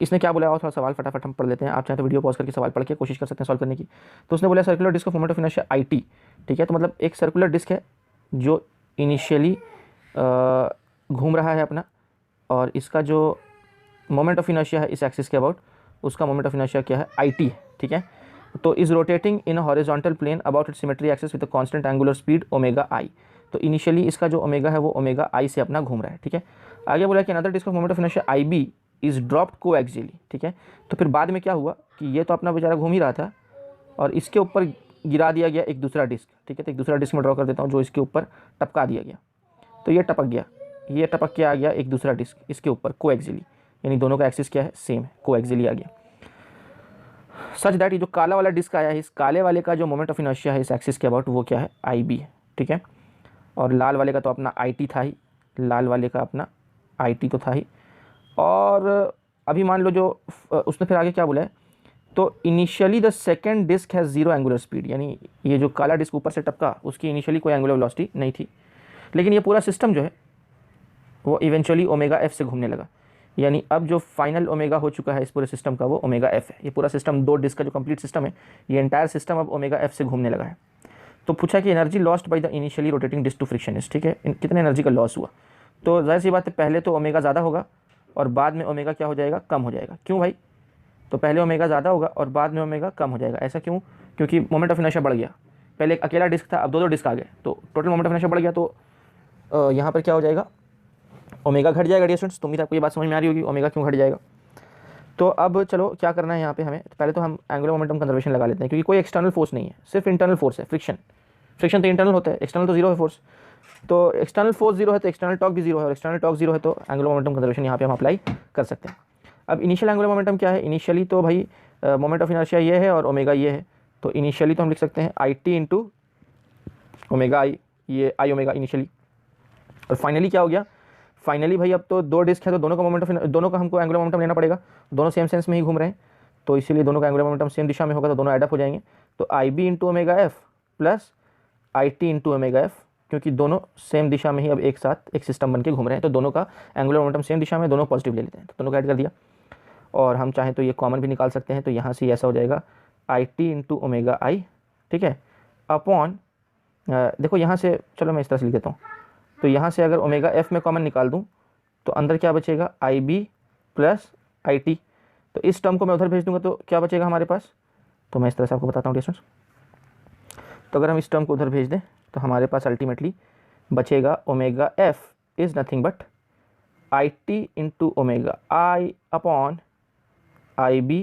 Speaker 1: इसने क्या बोला, और थोड़ा सवाल फटाफट हम पढ़ लेते हैं। आप चाहें तो वीडियो पॉज करके सवाल पढ़ के कोशिश कर सकते हैं सॉल्व करने की। तो उसने बोला circular disc of moment of inertia IT, ठीक है। तो मतलब एक सर्कुलर डिस्क है जो इनिशियली घूम रहा है अपना, और इसका जो मोमेंट ऑफ इनर्शिया है इस एक्सिस के अबाउट, उसका मोमेंट ऑफ इनर्शिया क्या है, IT है, ठीक है। तो is rotating in horizontal plane about its symmetry axis with a constant angular speed omega I। तो इनिशियली इसका जो ओमेगा है वो ओमेगा I से अपना घूम रहा है, ठीक है। आगे बोला कि another disc of moment of inertia IB is dropped coaxially, ठीक है। तो फिर बाद में क्या हुआ कि ये तो अपना बेचारा घूम ही रहा था और इसके ऊपर गिरा दिया गया एक दूसरा डिस्क, ठीक है। तो एक दूसरा डिस्क में ड्रॉ कर देता हूँ, जो इसके ऊपर टपका दिया गया। तो ये टपक गया, ये टपक के आ गया एक दूसरा डिस्क इसके ऊपर कोएक्सियली, यानी दोनों का एक्सिस क्या है, सेम है, कोएक्सियली आ गया। सच दैट ये जो काला वाला डिस्क आया है, इस काले वाले का जो मोमेंट ऑफ इनर्शिया है इस एक्सिस के अबाउट वो क्या है, IB है, ठीक है। और लाल वाले का तो अपना IT था ही, लाल वाले का अपना IT तो था ही। और अभी मान लो जो उसने फिर आगे क्या बोला है, तो initially the second disc has 0 angular speed, यानी ये जो काला डिस्क ऊपर से टपका उसकी इनिशियली कोई एंगुलर वेलोसिटी नहीं थी, लेकिन ये पूरा सिस्टम जो है वो इवेंचुअली ओमेगा F से घूमने लगा। यानी अब जो फाइनल ओमेगा हो चुका है इस पूरे सिस्टम का वो ओमेगा F है। ये पूरा सिस्टम 2 डिस्क का जो कंप्लीट सिस्टम है, ये एंटायर सिस्टम अब ओमेगा F से घूमने लगा है। तो पूछा कि energy lost by the initially rotating disc to friction is, ठीक है, कितने एनर्जी का लॉस हुआ। तो जाहिर सी बात है पहले तो ओमेगा ज़्यादा होगा और बाद में ओमेगा क्या हो जाएगा, कम हो जाएगा। क्यों भाई, तो पहले ओमेगा ज़्यादा होगा और बाद में ओमेगा कम हो जाएगा, ऐसा क्यों, क्योंकि मोमेंट ऑफ इनर्शिया बढ़ गया। पहले एक अकेला डिस्क था, अब 2 डिस्क आ गए, तो टोटल मोमेंट ऑफ इनर्शिया बढ़ गया। तो यहाँ पर क्या हो जाएगा, ओमेगा घट जाएगा डिस्टेंस। तो उम्मीद आपको ये बात समझ में आ रही होगी ओमेगा क्यों घट जाएगा। तो अब चलो क्या करना है यहाँ पे हमें, पहले तो हम एंगुलर मोमेंटम कंजर्वेशन लगा लेते हैं, क्योंकि कोई एक्सटर्नल फोर्स नहीं है, सिर्फ इंटरनल फोर्स है, फ्रिक्शन तो इंटरनल होता है, एक्सटर्नल तो 0 है फोर्स। तो एक्सटर्नल फोर्स 0 है तो एक्सटर्नल टॉर्क भी 0 है, और एक्सटर्नल टॉर्क 0 है तो एंगुलर मोमेंटम कंजर्वेशन यहाँ पे हम अप्लाई कर सकते हैं। अब इनिशियल एंगुलर मोमेंटम क्या है, इनिशियली तो भाई मोमेंट ऑफ इनर्शिया ये है और ओमेगा ये है। तो इनिशियली तो हम लिख सकते हैं IT इंटू ओमेगा I, ये I ओमेगा इनिशियली। और फाइनली क्या हो गया, फाइनली भाई अब तो 2 डिस्क है तो दोनों का हमको एंगुलर मोमेंटम लेना पड़ेगा, दोनों सेम सेंस में ही घूम रहे हैं, तो इसीलिए दोनों का एंगुलर मोमेंटम सेम दिशा में होगा, तो दोनों एड अप हो जाएंगे। तो IB into omega F plus IT into omega F, क्योंकि दोनों सेम दिशा में ही अब एक साथ एक सिस्टम बन के घूम रहे हैं, तो दोनों का एंगुलर मोमेंटम सेम दिशा में, दोनों पॉजिटिव ले लेते हैं, तो दोनों का ऐड कर दिया। और हम चाहें तो ये कॉमन भी निकाल सकते हैं, तो यहाँ से ऐसा हो जाएगा IT इंटू ओमेगा I, ठीक है, अपॉन देखो यहाँ से, चलो मैं इस तरह से लिख देता हूँ। तो यहाँ से अगर ओमेगा F में कॉमन निकाल दूँ तो अंदर क्या बचेगा, IB प्लस IT। तो इस टर्म को मैं उधर भेज दूंगा तो क्या बचेगा हमारे पास, तो मैं इस तरह से आपको बताता हूँ डिस्टेंस। तो अगर हम इस टर्म को उधर भेज दें तो हमारे पास अल्टीमेटली बचेगा omega F is nothing but IT into omega I upon IB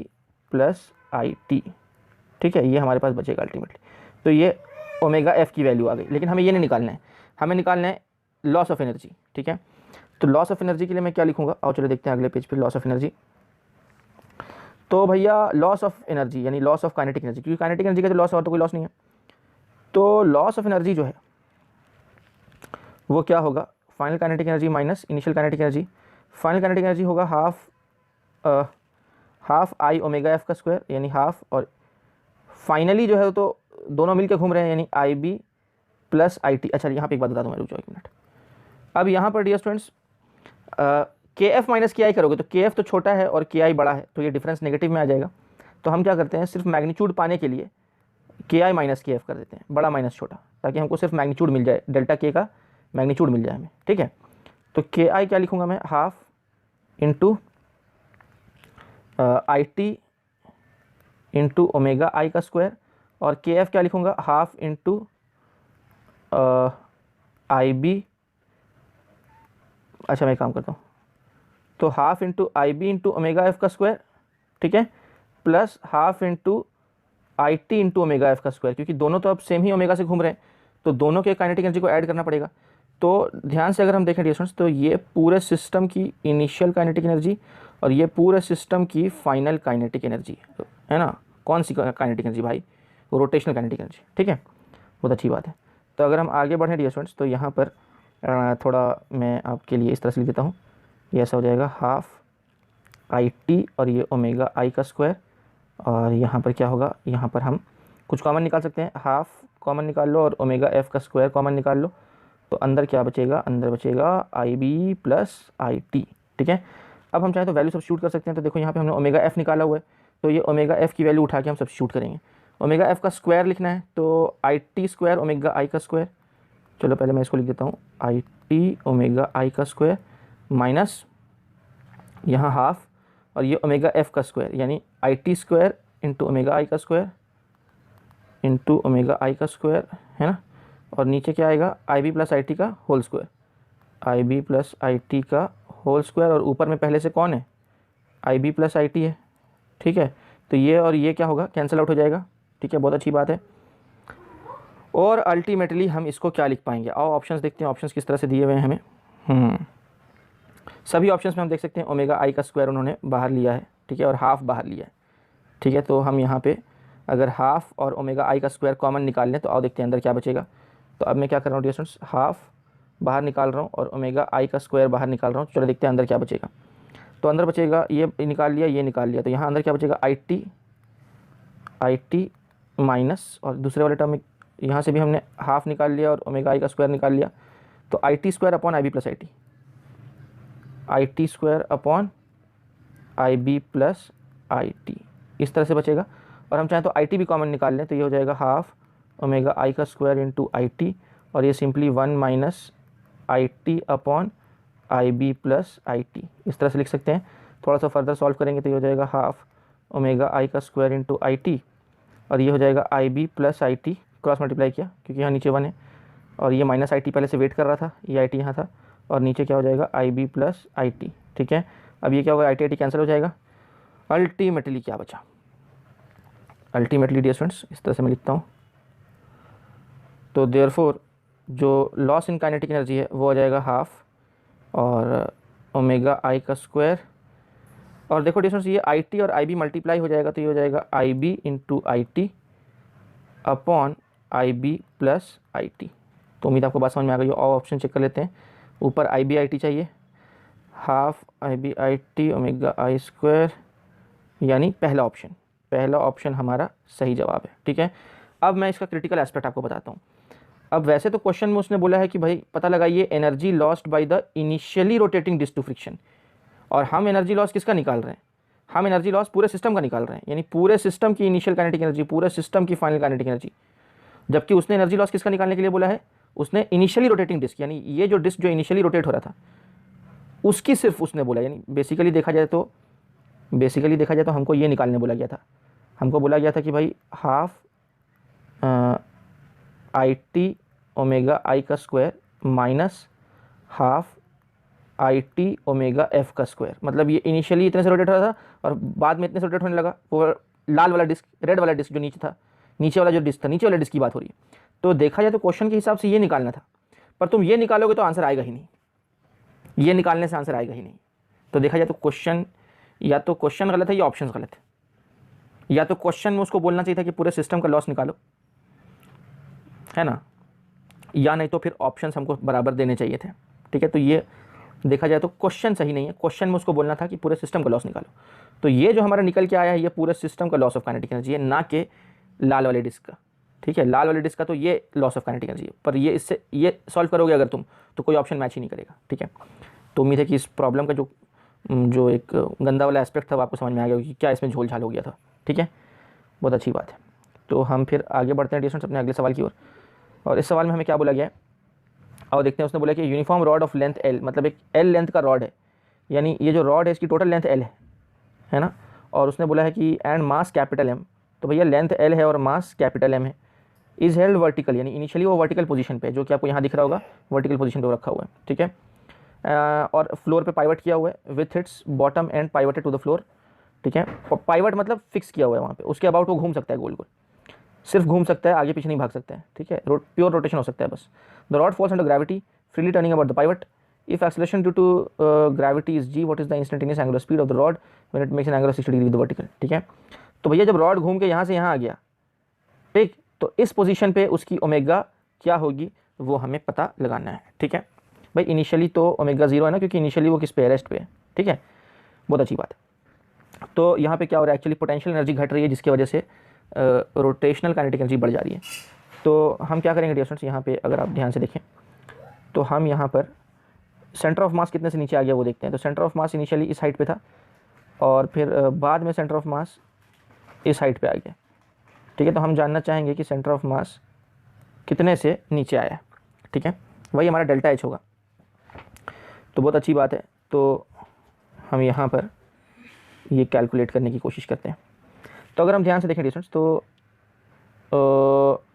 Speaker 1: plus IT, ठीक है, ये हमारे पास बचेगा अल्टीमेटली। तो ये ओमेगा F की वैल्यू आ गई, लेकिन हमें ये नहीं निकालना है, हमें निकालना है लॉस ऑफ एनर्जी, ठीक है। तो लॉस ऑफ एनर्जी के लिए मैं क्या लिखूंगा, और चलो देखते हैं अगले पेज पे लॉस ऑफ एनर्जी। तो भैया लॉस ऑफ एनर्जी यानी लॉस ऑफ काइनेटिक एनर्जी, क्योंकि काइनेटिक एनर्जी का तो लॉस और तो कोई लॉस नहीं है। तो लॉस ऑफ एनर्जी जो है वो क्या होगा, final kinetic energy minus initial kinetic energy. Final kinetic energy होगा हाफ I ओमेगा F का स्क्वायर, यानी हाफ, और फाइनली जो है तो दोनों मिलकर घूम रहे हैं, यानी आई बी प्लस आई टी। अच्छा यहाँ पे एक बात बता दूँ मैं, रुक जाओ एक मिनट। अब यहाँ पर डियर स्टूडेंट्स के एफ माइनस के आई करोगे तो के एफ तो छोटा है और के आई बड़ा है, तो ये डिफरेंस नेगेटिव में आ जाएगा। तो हम क्या करते हैं, सिर्फ मैग्नीट्यूड पाने के लिए के आई माइनस के एफ कर देते हैं, बड़ा माइनस छोटा, ताकि हमको सिर्फ मैग्नीट्यूड मिल जाए, डेल्टा के का मैग्नीट्यूड मिल जाए हमें, ठीक है। तो के आई क्या लिखूँगा मैं, half into I T into omega I का स्क्वायर, और के एफ क्या लिखूँगा, हाफ इंटू आई बी। अच्छा मैं एक काम करता हूँ, तो हाफ इंटू आई बी इंटू ओमेगा एफ का स्क्वायर, ठीक है, plus half into I T into omega F का स्क्वायर, क्योंकि दोनों तो अब सेम ही ओमेगा से घूम रहे हैं, तो दोनों के काइनेटिक एनर्जी को ऐड करना पड़ेगा। तो ध्यान से अगर हम देखें डियर स्टूडेंट्स, तो ये पूरे सिस्टम की इनिशियल काइनेटिक एनर्जी और ये पूरे सिस्टम की फाइनल काइनेटिक एनर्जी है ना। कौन सी काइनेटिक एनर्जी भाई, रोटेशनल काइनेटिक एनर्जी, ठीक है, बहुत अच्छी बात है। तो अगर हम आगे बढ़ें डियर स्टूडेंट्स, तो यहाँ पर थोड़ा मैं आपके लिए इस तरह से लिख देता हूँ, ये ऐसा हो जाएगा हाफ आई टी और ये ओमेगा आई का स्क्वायर, और यहाँ पर क्या होगा, यहाँ पर हम कुछ कॉमन निकाल सकते हैं, हाफ कॉमन निकाल लो और ओमेगा एफ का स्क्वायर कॉमन निकाल लो, तो अंदर क्या बचेगा, अंदर बचेगा आई बी प्लस आई टी, ठीक है। अब हम चाहें तो वैल्यू सब्स्टिट्यूट कर सकते हैं, तो देखो यहाँ पे हमने ओमेगा एफ निकाला हुआ है, तो ये ओमेगा एफ की वैल्यू उठा के हम सब्स्टिट्यूट करेंगे। ओमेगा एफ का स्क्वायर लिखना है, तो I T square omega I का स्क्वायर, चलो पहले मैं इसको लिख देता हूँ, आई टी ओमेगा आई का स्क्वायर माइनस यहाँ हाफ और ये ओमेगा एफ का स्क्वायर, यानी आई T square into omega I का स्क्वायर इंटू ओमेगा आई का स्क्वायर, है ना, और नीचे क्या आएगा, I B plus I T का whole square, I B plus I T का होल स्क्वायर, और ऊपर में पहले से कौन है, I B plus I T है, ठीक है। तो ये और ये क्या होगा, कैंसिल आउट हो जाएगा, ठीक है, बहुत अच्छी बात है। और अल्टीमेटली हम इसको क्या लिख पाएंगे, आओ ऑप्शंस देखते हैं, ऑप्शंस किस तरह से दिए हुए हैं हमें। सभी ऑप्शंस में हम देख सकते हैं ओमेगा आई का स्क्वायर उन्होंने बाहर लिया है, ठीक है, और हाफ बाहर लिया है, ठीक है। तो हम यहाँ पे अगर हाफ और ओमेगा आई का स्क्वायर कॉमन निकाल लें तो आओ देखते हैं अंदर क्या बचेगा। तो अब मैं क्या कर रहा हूँ डियर स्टूडेंट्स, हाफ बाहर निकाल रहा हूँ और ओमेगा आई का स्क्वायर बाहर निकाल रहा हूँ, चलो देखते हैं अंदर क्या बचेगा। तो अंदर बचेगा, ये निकाल लिया, ये निकाल लिया, तो यहाँ अंदर क्या बचेगा, आई टी माइनस, और दूसरे वाले टर्म में यहाँ से भी हमने हाफ निकाल लिया और ओमेगा आई का स्क्वायर निकाल लिया, तो I T square upon I B plus I T, I T square upon I B plus I T, इस तरह से बचेगा। और हम चाहें तो आई टी भी कॉमन निकाल लें, तो ये हो जाएगा हाफ ओमेगा आई का स्क्वायर इंटू आई टी, और ये simply 1 minus I T upon I B plus I T, इस तरह से लिख सकते हैं। थोड़ा सा फर्दर सॉल्व करेंगे तो ये हो जाएगा हाफ ओमेगा आई का स्क्वायर इंटू आई टी, और ये हो जाएगा I B plus I T, cross multiply किया क्योंकि यहाँ नीचे 1 है, और ये माइनस आई टी पहले से वेट कर रहा था, ये आई टी यहाँ था, और नीचे क्या हो जाएगा, I B plus I T, ठीक है। अब ये क्या होगा, आई टी कैंसिल हो जाएगा। अल्टीमेटली क्या बचा, अल्टीमेटली डियर स्टूडेंट्स इस तरह से मैं लिखता हूँ, तो देयरफॉर जो लॉस इन काइनेटिक एनर्जी है वो हो जाएगा हाफ और ओमेगा आई का स्क्वायर, और देखो डियर स्टूडेंट्स ये आई टी और आई बी मल्टीप्लाई हो जाएगा, तो ये हो जाएगा I B into I T upon I B plus I T. तो उम्मीद आपको बात समझ में आ गई हो। और ऑप्शन चेक कर लेते हैं, ऊपर आई बी आई टी चाहिए, half I B I T omega I square, यानी पहला ऑप्शन हमारा सही जवाब है, ठीक है। अब मैं इसका क्रिटिकल एस्पेक्ट आपको बताता हूँ। अब वैसे तो क्वेश्चन में उसने बोला है कि भाई पता लगाइए energy lost by the initially rotating disc to friction, और हम एनर्जी लॉस किसका निकाल रहे हैं, हम एनर्जी लॉस पूरे सिस्टम का निकाल रहे हैं, यानी पूरे सिस्टम की इनिशियल काइनेटिक एनर्जी, पूरे सिस्टम की फाइनल काइनेटिक एनर्जी। जबकि उसने एनर्जी लॉस किसका निकालने के लिए बोला है, उसने इनिशियली रोटेटिंग डिस्क, यानी ये जो डिस्क जो इनिशियली रोटेट हो रहा था उसकी सिर्फ उसने बोला, यानी बेसिकली देखा जाए तो हमको ये निकालने बोला गया था। हमको बोला गया था कि भाई half I T omega I का square minus half I T omega F का स्क्वायर, मतलब ये इनिशियली इतने से रोटेट हो रहा था और बाद में इतने से रोटेट होने लगा। वो लाल वाला डिस्क, रेड वाला डिस्क जो नीचे था, नीचे वाला जो डिस्क था, नीचे वाले डिस्क की बात हो रही है। तो देखा जाए तो क्वेश्चन के हिसाब से ये निकालना था, पर तुम ये निकालोगे तो आंसर आएगा ही नहीं, ये निकालने से आंसर आएगा ही नहीं। तो देखा जाए तो क्वेश्चन या तो क्वेश्चन गलत है या ऑप्शन गलत है, या तो क्वेश्चन में उसको बोलना चाहिए था कि पूरे सिस्टम का लॉस निकालो, है ना, या नहीं तो फिर ऑप्शंस हमको बराबर देने चाहिए थे, ठीक है। तो ये देखा जाए तो क्वेश्चन सही नहीं है, क्वेश्चन में उसको बोलना था कि पूरे सिस्टम का लॉस निकालो। तो ये जो हमारा निकल के आया है ये पूरे सिस्टम का लॉस ऑफ काइनेटिक एनर्जी है, ना कि लाल वाले डिस्क का, ठीक है, लाल वाले डिस्क का तो ये लॉस ऑफ काइनेटिक एनर्जी है, पर ये इससे ये सॉल्व करोगे अगर तुम तो कोई ऑप्शन मैच ही नहीं करेगा, ठीक है। तो उम्मीद है कि इस प्रॉब्लम का जो एक गंदा वाला एस्पेक्ट था वो आपको समझ में आ गया कि क्या इसमें झोल झाल हो गया था, ठीक है, बहुत अच्छी बात है। तो हम फिर आगे बढ़ते हैं डियर स्टूडेंट्स अपने अगले सवाल की ओर। और इस सवाल में हमें क्या बोला गया है, और देखते हैं। उसने बोला कि uniform rod of length L, मतलब एक एल लेंथ का रॉड है, यानी ये जो रॉड है इसकी टोटल लेंथ एल है ना, और उसने बोला है कि एंड मास कैपिटल एम, तो भैया लेंथ एल है और मास कैपिटल एम है, इज हेल्ड वर्टिकल, यानी इनिशियली वो वर्टिकल पोजीशन पे, जो कि आपको यहाँ दिख रहा होगा वर्टिकल पोजीशन पे रखा हुआ है, ठीक है। और फ्लोर पे पाइवट किया हुआ है with its bottom end pivoted to the floor, ठीक है। पाइवट मतलब फिक्स किया हुआ है वहाँ पे, उसके अबाउट वो घूम सकता है गोल गोल, सिर्फ घूम सकता है, आगे पीछे नहीं भाग सकता है, ठीक है, प्योर रोटेशन हो सकता है बस। The rod falls under gravity freely turning about the pivot, if acceleration due to gravity is G, what is the instantaneous angular speed of the rod when it makes an angle of 60 degree with the vertical, ठीक है। तो भैया जब rod घूम के यहाँ से यहाँ आ गया, ठीक, तो इस पोजीशन पे उसकी ओमेगा क्या होगी वो हमें पता लगाना है, ठीक है भाई। इनिशियली तो ओमेगा 0 है ना, क्योंकि इनिशियली वो किस पे है, रेस्ट पे है, ठीक है, बहुत अच्छी बात है। तो यहाँ पे क्या हो रहा है, एक्चुअली पोटेंशियल एनर्जी घट रही है, जिसकी वजह से रोटेशनल काइनेटिक एनर्जी बढ़ जा रही है। तो हम क्या करेंगे डियर स्टूडेंट्स, यहाँ पे अगर आप ध्यान से देखें तो हम यहाँ पर सेंटर ऑफ मास कितने से नीचे आ गया वो देखते हैं। तो सेंटर ऑफ मास इनिशियली इस हाइट पे था, और फिर बाद में सेंटर ऑफ मास इस हाइट पे आ गया, ठीक है। तो हम जानना चाहेंगे कि सेंटर ऑफ मास कितने से नीचे आया, ठीक है, वही हमारा डेल्टा एच होगा। तो बहुत अच्छी बात है। तो हम यहाँ पर ये कैलकुलेट करने की कोशिश करते हैं। तो अगर हम ध्यान से देखें डिस्टेंस, तो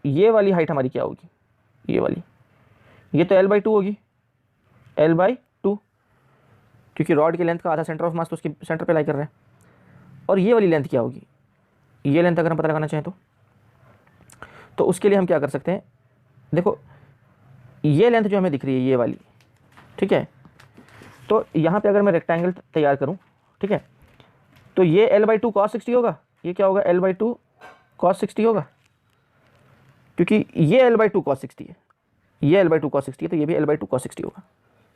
Speaker 1: ये वाली हाइट हमारी क्या होगी, ये वाली, ये तो L/2 होगी, L/2, क्योंकि रॉड की लेंथ का आधा सेंटर ऑफ मास तो उसके सेंटर पे लाई कर रहे हैं। और ये वाली लेंथ क्या होगी, ये लेंथ अगर हम पता लगाना चाहें तो उसके लिए हम क्या कर सकते हैं, देखो ये लेंथ जो हमें दिख रही है ये वाली, ठीक है। तो यहाँ पे अगर मैं रेक्टेंगल तैयार करूँ, ठीक है, तो ये L/2 cos 60 होगा, ये क्या होगा L/2 cos 60 होगा, क्योंकि ये L/2 cos 60 है, ये L/2 cos 60 है, तो ये भी L/2 cos 60 होगा,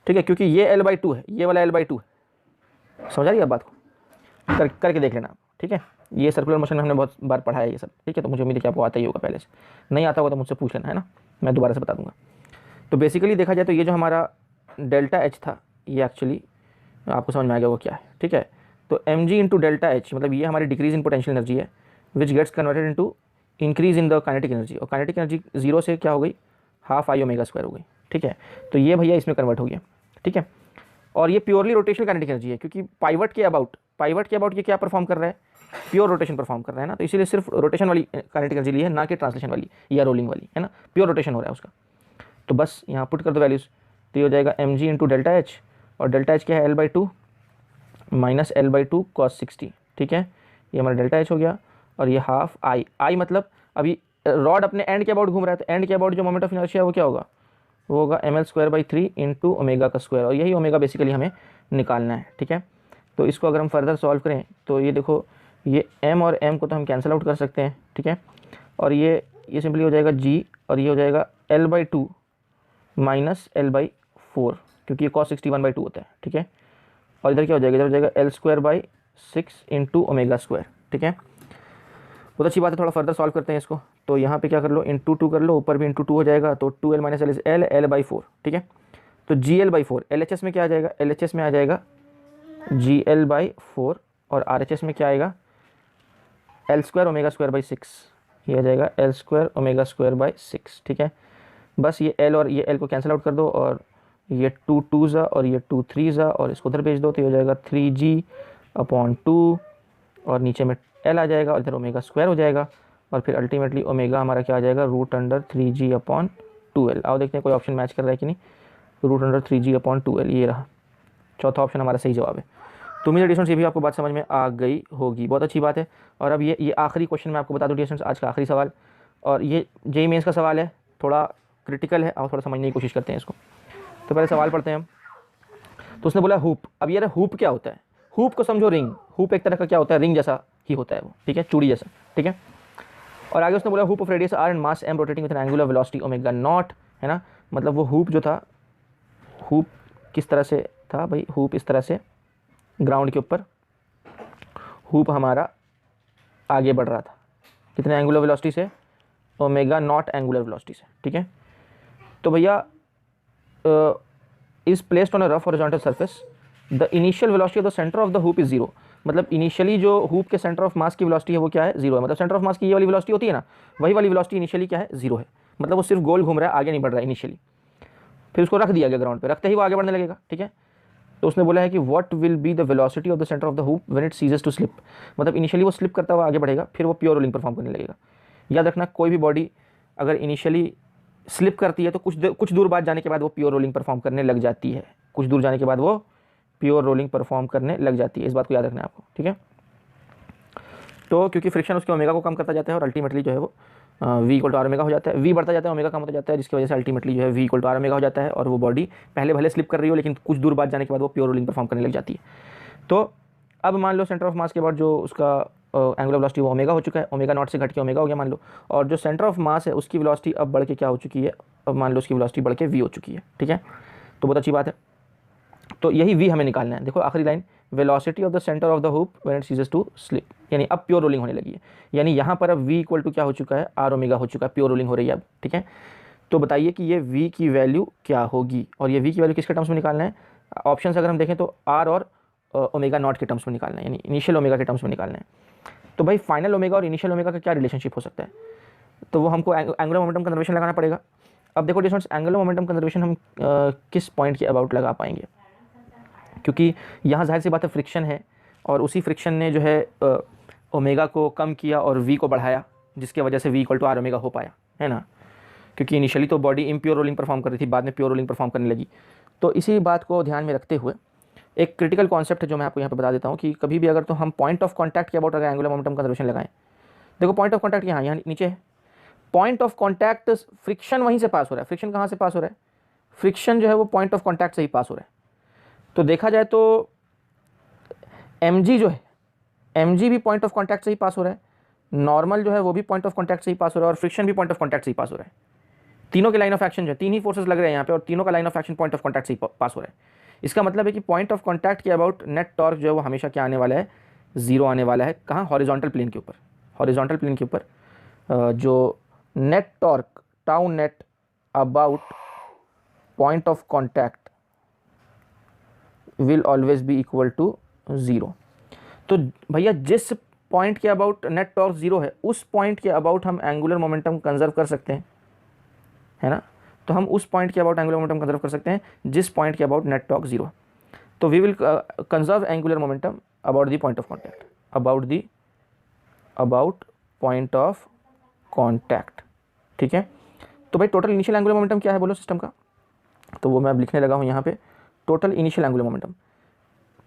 Speaker 1: ठीक है, क्योंकि ये L/2 है, ये वाला L/2 है। समझ आ रही है आप बात को, करके देख लेना आप, ठीक है। ये सर्कुलर मोशन में हमने बहुत बार पढ़ा है ये सब, ठीक है। तो मुझे उम्मीद है कि आपको आता ही होगा, पहले से नहीं आता होगा तो मुझसे पूछ लेना, है ना, मैं दोबारा से बता दूंगा। तो बेसिकली देखा जाए तो ये जो हमारा डेल्टा एच था, ये एक्चुअली आपको समझ में आ गया वो क्या है, ठीक है। तो mg इंटू डेल्टा एच, मतलब ये हमारी डिक्रीज इन पोटेंशियल एनर्जी है, which gets converted into increase in the kinetic energy, और काइनेटिक एनर्जी 0 से क्या हो गई, हाफ आई ओमेगा स्क्वायर हो गई, ठीक है। तो ये भैया इसमें कन्वर्ट हो गया, ठीक है। और ये प्योरली रोटेशनल काइनेटिक एनर्जी है, क्योंकि पाइवट के अबाउट ये क्या परफॉर्म कर रहा है, प्योर रोटेशन परफॉर्म कर रहा है ना, तो इसीलिए सिर्फ रोटेशन वाली काइनेटिक एनर्जी ली है, ना कि ट्रांसलेशन वाली या रोलिंग वाली, है ना, प्योर रोटेशन हो रहा है उसका। तो बस यहाँ पुट कर दो वैल्यूज़, तो ये हो जाएगा mg इंटू डेल्टा एच, और डेल्टा एच क्या है L/2 माइनस L/2 cos 60, ठीक है, ये हमारा डेल्टा एच हो गया। और ये हाफ आई मतलब अभी रॉड अपने एंड के अबाउट घूम रहा है, तो एंड के अबाउट जो मोमेंट ऑफ इनर्शिया है वो क्या होगा, वो होगा ml²/3 इंटू ओमेगा का स्क्वायर, और यही ओमेगा बेसिकली हमें निकालना है, ठीक है। तो इसको अगर हम फर्दर सॉल्व करें तो ये देखो, ये m और m को तो हम कैंसिल आउट कर सकते हैं, ठीक है। और ये सिंपली हो जाएगा g, और ये हो जाएगा L/2 माइनस L/4, क्योंकि ये cos 60 1/2 होता है, ठीक है। और इधर क्या हो जाएगा, इधर हो जाएगा L²/6 इंटू ओमेगा स्क्वायर, ठीक है। बहुत अच्छी बात है, थोड़ा फर्दर सॉल्व करते हैं इसको। तो यहाँ पे क्या कर लो, इंटू 2 कर लो, ऊपर भी इंटू 2 हो जाएगा, तो 2l minus L is L/4, ठीक है। तो GL/4 LHS में क्या आ जाएगा, LHS में आ जाएगा GL/4, और RHS में क्या आएगा L² ओमेगा स्क्वायर 6, ये आ जाएगा L² ओमेगा स्क्वायर 6, ठीक है। बस ये L और ये L को कैंसिल आउट कर दो, और ये 2 2 और ये 2 3 और इसको उधर भेज दो, तो ये हो जाएगा 3g/2, और नीचे में L आ जाएगा, और इधर ओमेगा स्क्वायर हो जाएगा, और फिर अल्टीमेटली ओमेगा हमारा क्या आ जाएगा, √3g/2l। आओ देखते हैं कोई ऑप्शन मैच कर रहा है कि नहीं, √3g/2l, ये रहा चौथा ऑप्शन हमारा सही जवाब है। तो उम्मीद है डिस्टेंस ये भी आपको बात समझ में आ गई होगी, बहुत अच्छी बात है। और अब ये आखिरी क्वेश्चन मैं आपको बता दूँ डिस्टेंस, आज का आखिरी सवाल, और ये जेईई मेंस का सवाल है, थोड़ा क्रिटिकल है, और थोड़ा समझने की कोशिश करते हैं इसको। तो पहले सवाल पढ़ते हैं हम। तो उसने बोला हुप, अब ये हुप क्या होता है, हुप को समझो रिंग, हुप एक तरह का क्या होता है, रिंग जैसा ही होता है वो, ठीक है, चूड़ी जैसा, ठीक है। और आगे उसने बोला hoop of radius r and mass m rotating with N angular velocity omega naught, है ना, मतलब वो हुप जो था, हुप किस तरह से था भाई, हुप इस तरह से ग्राउंड के ऊपर हुप हमारा आगे बढ़ रहा था, कितने एंगुलर वेलोसिटी से, ओमेगा नॉट एंगुलर वेलोसिटी से, ठीक है। तो भैया is placed on a rough horizontal surface, the initial velocity of the centre of the hoop is zero. मतलब इनिशियली जो हुप के सेंटर ऑफ मास की वेलोसिटी है वो क्या है, जीरो है। मतलब सेंटर ऑफ मास की ये वाली वेलोसिटी होती है ना, वही वाली वेलोसिटी इनिशियली क्या है, जीरो है। मतलब वो सिर्फ गोल घूम रहा है, आगे नहीं बढ़ रहा है इनिशियली। फिर उसको रख दिया गया ग्राउंड पे, रखते ही वो आगे बढ़ने लगेगा, ठीक है। तो उसने बोला है कि what will be the velocity of the centre of the hoop when it ceases to slip. मतलब इनिशियली वो स्लिप करता हुआ आगे बढ़ेगा, फिर वो प्योर रोलिंग परफॉर्म करने लगेगा। याद रखना, कोई भी बॉडी अगर इनिशियली स्लिप करती है तो कुछ दूर बाद जाने के बाद वो प्योर रोलिंग परफॉर्म करने लग जाती है। कुछ दूर जाने के बाद वो प्योर रोलिंग परफॉर्म करने लग जाती है, इस बात को याद रखना है आपको, ठीक है। तो क्योंकि फ्रिक्शन उसके ओमेगा को कम करता जाता है और अल्टीमेटली जो है वो V equal to R omega हो जाता है। वी बढ़ता जाता है, ओमेगा कम होता जाता है, जिसकी वजह से अल्टीमेटली जो है V equal to R omega हो जाता है और वो बॉडी पहले भले स्लिप कर रही हो लेकिन कुछ दूर बाद जाने के बाद वो प्योर रोलिंग परफॉर्म करने लग जाती है। तो अब मान लो सेंटर ऑफ मास के बाद जो उसका एंगुलर वेलोसिटी वो ओमेगा हो चुका है, ओमेगा नॉट से घट के ओमेगा हो गया मान लो, और जो सेंटर ऑफ मास है उसकी वेलोसिटी अब बढ़ के क्या हो चुकी है, अब मान लो उसकी वेलोसिटी बढ़ के वी हो चुकी है, ठीक है। तो बहुत अच्छी बात है। तो यही वी हमें निकालना है। देखो आखिरी line, velocity of the centre of the hoop when it ceases to slip, यानी अब प्योर रोलिंग होने लगी है। यानी यहाँ पर अब वी इक्वल टू क्या हो चुका है, आर ओमेगा हो चुका है, प्योर रोलिंग हो रही है अब, ठीक है। तो बताइए कि ये वी की वैल्यू क्या होगी, और ये वी की वैल्यू किसके टर्म्स में निकालना है। ऑप्शन अगर हम देखें तो आर और ओमेगा नॉट के टर्म्स में निकालना है, यानी इनिशियल ओमेगा के टर्म्स में निकालना है। तो भाई फाइनल ओमेगा और इनिशियल ओमेगा का क्या रिलेशनशिप हो सकता है, तो वो हमको एंगुलर मोमेंटम कंजर्वेशन लगाना पड़ेगा। अब देखो डिस्टेंस, एंगुलर मोमेंटम कंजर्वेशन हम किस पॉइंट के अबाउट लगा पाएंगे, क्योंकि यहाँ जाहिर सी बात है फ्रिक्शन है और उसी फ्रिक्शन ने जो है ओमेगा को कम किया और वी को बढ़ाया, जिसके वजह से V equal to R omega हो पाया, है ना। क्योंकि इनिशियली तो बॉडी इम्प्योर रोलिंग परफॉर्म कर रही थी, बाद में प्योर रोलिंग परफॉर्म करने लगी। तो इसी बात को ध्यान में रखते हुए एक क्रिटिकल कॉन्सेप्ट है जो मैं आपको यहाँ पे बता देता हूँ कि कभी भी अगर तो हम पॉइंट ऑफ कॉन्टैक्ट के अबाउट अगर एंगुलर मोमेंटम कंजर्वेशन लगाएं, देखो पॉइंट ऑफ कॉन्टैक्ट यहाँ नीचे है। पॉइंट ऑफ कॉन्टैक्ट, फ्रिक्शन वहीं से पास हो रहा है। फ्रिक्शन कहाँ से पास हो रहा है, फ्रिक्शन जो है वो पॉइंट ऑफ कॉन्टैक्ट से ही पास हो रहा है। तो देखा जाए तो mg जो है, mg भी पॉइंट ऑफ कॉन्टैक्ट से ही पास हो रहा है, नॉर्मल जो है वो भी पॉइंट ऑफ कॉन्टैक्ट से ही पास हो रहा है और फ्रिक्शन भी पॉइंट ऑफ कॉन्टैक्ट से ही पास हो रहा है। तीनों के लाइन ऑफ एक्शन जो है, तीन ही फोर्सेस लग रहे हैं यहाँ पे और तीनों का line of action point of contact से ही पास हो रहा है। इसका मतलब है कि पॉइंट ऑफ कॉन्टैक्ट के अबाउट नेट टॉर्क जो है वो हमेशा क्या आने वाला है, जीरो आने वाला है। कहाँ, हॉरिजॉन्टल प्लेन के ऊपर। हॉरिजॉन्टल प्लेन के ऊपर जो net torque tau net about point of contact will always be equal to zero. तो भैया जिस पॉइंट के अबाउट नेट टॉर्क जीरो है उस पॉइंट के अबाउट हम एंगुलर मोमेंटम कंजर्व कर सकते हैं, है ना। तो हम उस पॉइंट के अबाउट एंगुलर मोमेंटम कंजर्व कर सकते हैं जिस पॉइंट के अबाउट नेट टॉर्क जीरो। तो we will conserve angular momentum about the point of contact, about point of contact, ठीक है। तो भाई टोटल इनिशियल एंगुलर मोमेंटम क्या है बोलो सिस्टम का, तो वो मैं अब लिखने लगा हूँ यहाँ पे, total initial angular momentum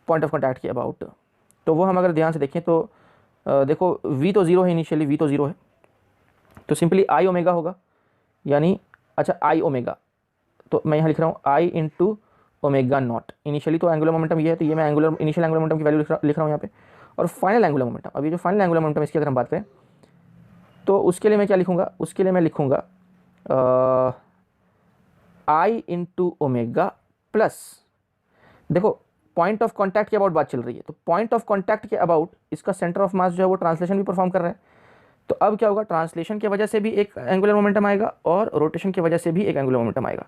Speaker 1: point of contact के अबाउट। तो वो हम अगर ध्यान से देखें तो देखो v तो जीरो है, इनिशियली v तो जीरो है, तो सिंपली आई ओमेगा होगा, यानी अच्छा आई ओमेगा, तो मैं यहाँ लिख रहा हूँ आई इंटू ओमेगा नॉट। इनिशियली तो एंगुलर मोमेंटम ये है, तो ये मैं इनिशियल एंगुलर मोमेंटम की वैल्यू लिख रहा हूँ यहाँ पे। और फाइनल एंगुलर मोमेंटम, अभी जो फाइनल एंगुलर मोमेंटम इसकी अगर हम बात करें तो उसके लिए मैं क्या लिखूँगा, उसके लिए मैं लिखूँगा आई इंटू ओमेगा प्लस, देखो पॉइंट ऑफ कॉन्टैक्ट के अबाउट बात चल रही है, तो पॉइंट ऑफ कॉन्टैक्ट के अबाउट इसका सेंटर ऑफ मास जो है वो ट्रांसलेशन भी परफॉर्म कर रहा है। तो अब क्या होगा, ट्रांसलेशन की वजह से भी एक एंगुलर मोमेंटम आएगा और रोटेशन की वजह से भी एक एंगुलर मोमेंटम आएगा।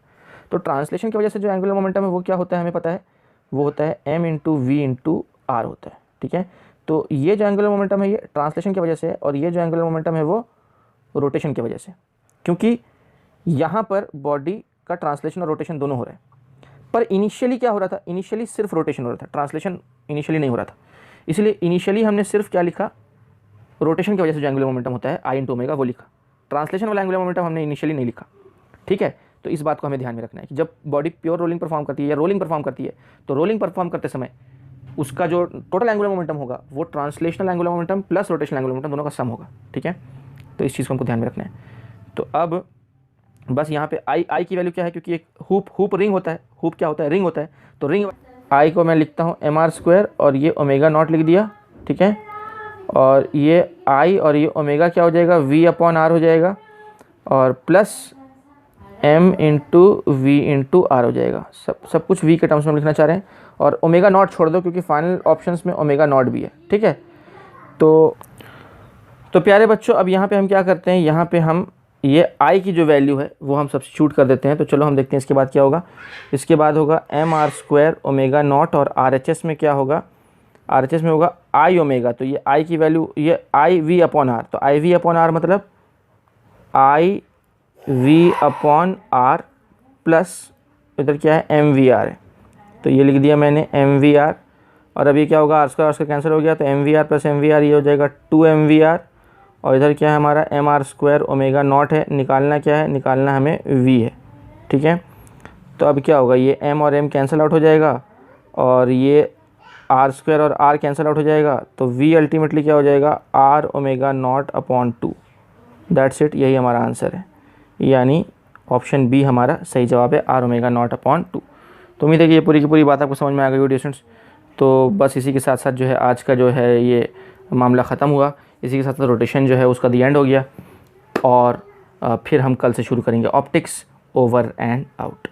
Speaker 1: तो ट्रांसलेशन की वजह से जो एंगुलर मोमेंटम है वो क्या होता है हमें पता है, वो होता है m into V into R होता है, ठीक है। तो ये जो एंगुलर मोमेंटम है ये ट्रांसलेशन की वजह से है और ये जो एंगुलर मोमेंटम है वो रोटेशन की वजह से, क्योंकि यहाँ पर बॉडी का ट्रांसलेशन और रोटेशन दोनों हो रहा है। पर इनिशियली क्या हो रहा था, इनिशियली सिर्फ रोटेशन हो रहा था, ट्रांसलेशन इनिशियली नहीं हो रहा था। इसलिए इनिशियली हमने सिर्फ क्या लिखा, रोटेशन की वजह से जो एंगुलर मोमेंटम होता है आई इंटू ओमेगा वो लिखा, ट्रांसलेशन वाला एंगुलर मोमेंटम हमने इनिशियली नहीं लिखा, ठीक है। तो इस बात को हमें ध्यान में रखना है कि जब बॉडी प्योर रोलिंग परफॉर्म करती है या रोलिंग परफॉर्म करती है तो रोलिंग परफॉर्म करते समय उसका जो टोटल एंगुलर मोमेंटम होगा वो translational angular momentum plus rotational angular momentum दोनों का सम होगा, ठीक है। तो इस चीज़ को हमको ध्यान में रखना है। तो अब बस यहाँ पे आई की वैल्यू क्या है, क्योंकि एक हुप रिंग होता है, हुप क्या होता है, रिंग होता है, तो रिंग आई को मैं लिखता हूँ mr² और ये ओमेगा नॉट लिख दिया, ठीक है। और ये आई और ये ओमेगा क्या हो जाएगा, v अपॉन आर हो जाएगा और plus m into V into R हो जाएगा। सब कुछ v के टर्म्स में हम लिखना चाह रहे हैं और ओमेगा नॉट छोड़ दो क्योंकि फाइनल ऑप्शंस में ओमेगा नॉट भी है, ठीक है। तो प्यारे बच्चों अब यहाँ पे हम क्या करते हैं, यहाँ पे हम ये आई की जो वैल्यू है वो हम सब्स्टिट्यूट कर देते हैं। तो चलो हम देखते हैं इसके बाद क्या होगा। इसके बाद होगा M R square omega naught, और आर एच एस में क्या होगा, आर एच एस में होगा आई ओमेगा। तो ये आई की वैल्यू, ये आई वी अपॉन आर, तो आई वी अपॉन आर मतलब आई वी अपॉन आर प्लस इधर क्या है एम वी आर है, तो ये लिख दिया मैंने एम वी आर। और अब ये क्या होगा, आर स्क्वायर कैंसिल हो गया, तो M V R plus M V R ये हो जाएगा 2 एम वी आर। और इधर क्या है हमारा M R square omega naught है, निकालना क्या है, निकालना हमें वी है, ठीक है। तो अब क्या होगा, ये एम और एम कैंसिल आउट हो जाएगा, और ये आर स्क्वायर और आर कैंसिल आउट हो जाएगा, तो वी अल्टीमेटली क्या हो जाएगा, R omega naught upon 2। That's it, यही हमारा आंसर है, यानी ऑप्शन बी हमारा सही जवाब है, आर ओमेगा नॉट अपॉन 2। तो उम्मीद है कि ये पूरी की पूरी बात आपको समझ में आ गई वीडियो स्टूडेंट्स। तो बस इसी के साथ साथ जो है आज का जो है ये मामला ख़त्म हुआ, इसी के साथ साथ रोटेशन जो है उसका दी एंड हो गया, और फिर हम कल से शुरू करेंगे ऑप्टिक्स। Over and out.